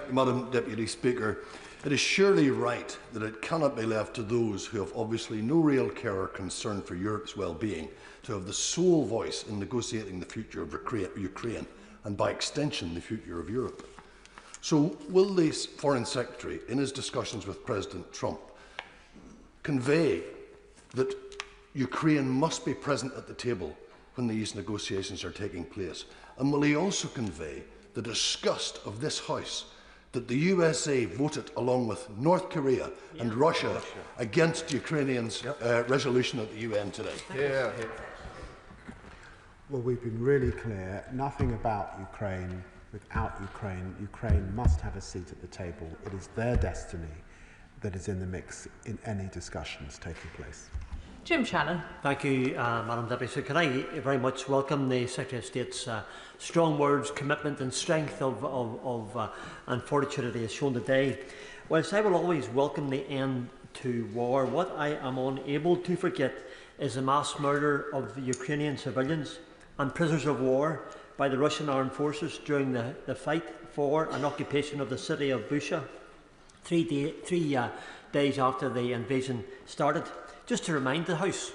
Madam Deputy Speaker, it is surely right that it cannot be left to those who have obviously no real care or concern for Europe's well-being to have the sole voice in negotiating the future of Ukraine and, by extension, the future of Europe. So, will the Foreign Secretary, in his discussions with President Trump, convey that Ukraine must be present at the table when these negotiations are taking place? And will he also convey the disgust of this House that the USA voted along with North Korea and Russia against Ukrainians' resolution at the UN today? Well, we've been really clear. Nothing about Ukraine without Ukraine. Ukraine must have a seat at the table. It is their destiny that is in the mix in any discussions taking place. Jim Shannon. Thank you, Madam Deputy. So can I very much welcome the Secretary of State's strong words, commitment and strength and fortitude that he has shown today. Whilst I will always welcome the end to war, what I am unable to forget is the mass murder of the Ukrainian civilians and prisoners of war by the Russian armed forces during the fight for an occupation of the city of Bucha, three days after the invasion started. Just to remind the House,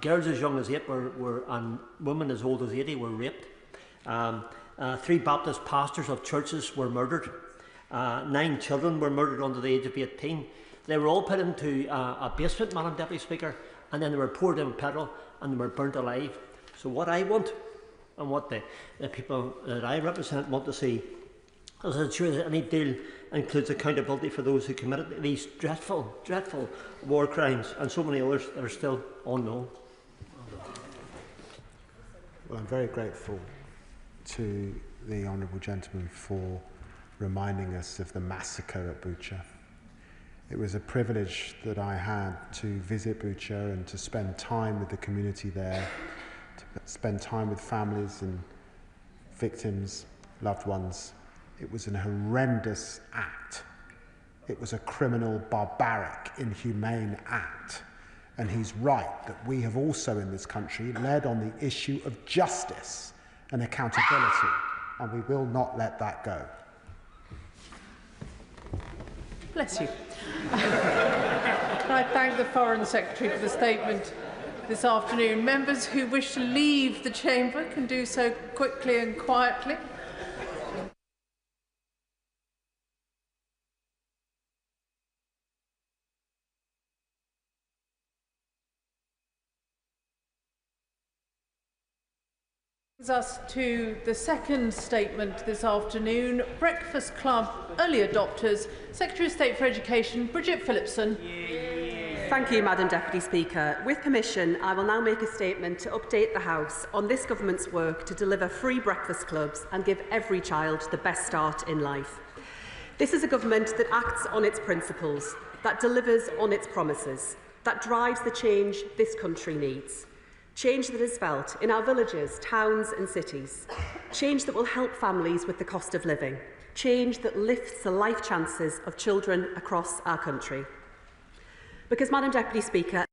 girls as young as 8 and women as old as 80 were raped. 3 Baptist pastors of churches were murdered. 9 children were murdered under the age of 18. They were all put into a basement, Madam Deputy Speaker, and then they were poured in with petrol and they were burnt alive. So what I want, and what the people that I represent want to see, is ensure that any deal includes accountability for those who committed these dreadful, dreadful war crimes and so many others that are still unknown. Well, I'm very grateful to the honourable gentleman for reminding us of the massacre at Bucha. It was a privilege that I had to visit Bucha and to spend time with the community there, to spend time with families and victims, loved ones. It was an horrendous act. It was a criminal, barbaric, inhumane act. And he's right that we have also in this country led on the issue of justice and accountability, and we will not let that go. Bless you. Can I thank the Foreign Secretary for the statement this afternoon. Members who wish to leave the chamber can do so quickly and quietly. Brings us to the second statement this afternoon. Breakfast Club early adopters. Secretary of State for Education, Bridget Phillipson. Thank you, Madam Deputy Speaker. With permission, I will now make a statement to update the House on this government's work to deliver free breakfast clubs and give every child the best start in life. This is a government that acts on its principles, that delivers on its promises, that drives the change this country needs. Change that is felt in our villages, towns and cities. Change that will help families with the cost of living. Change that lifts the life chances of children across our country. Because, Madam Deputy Speaker,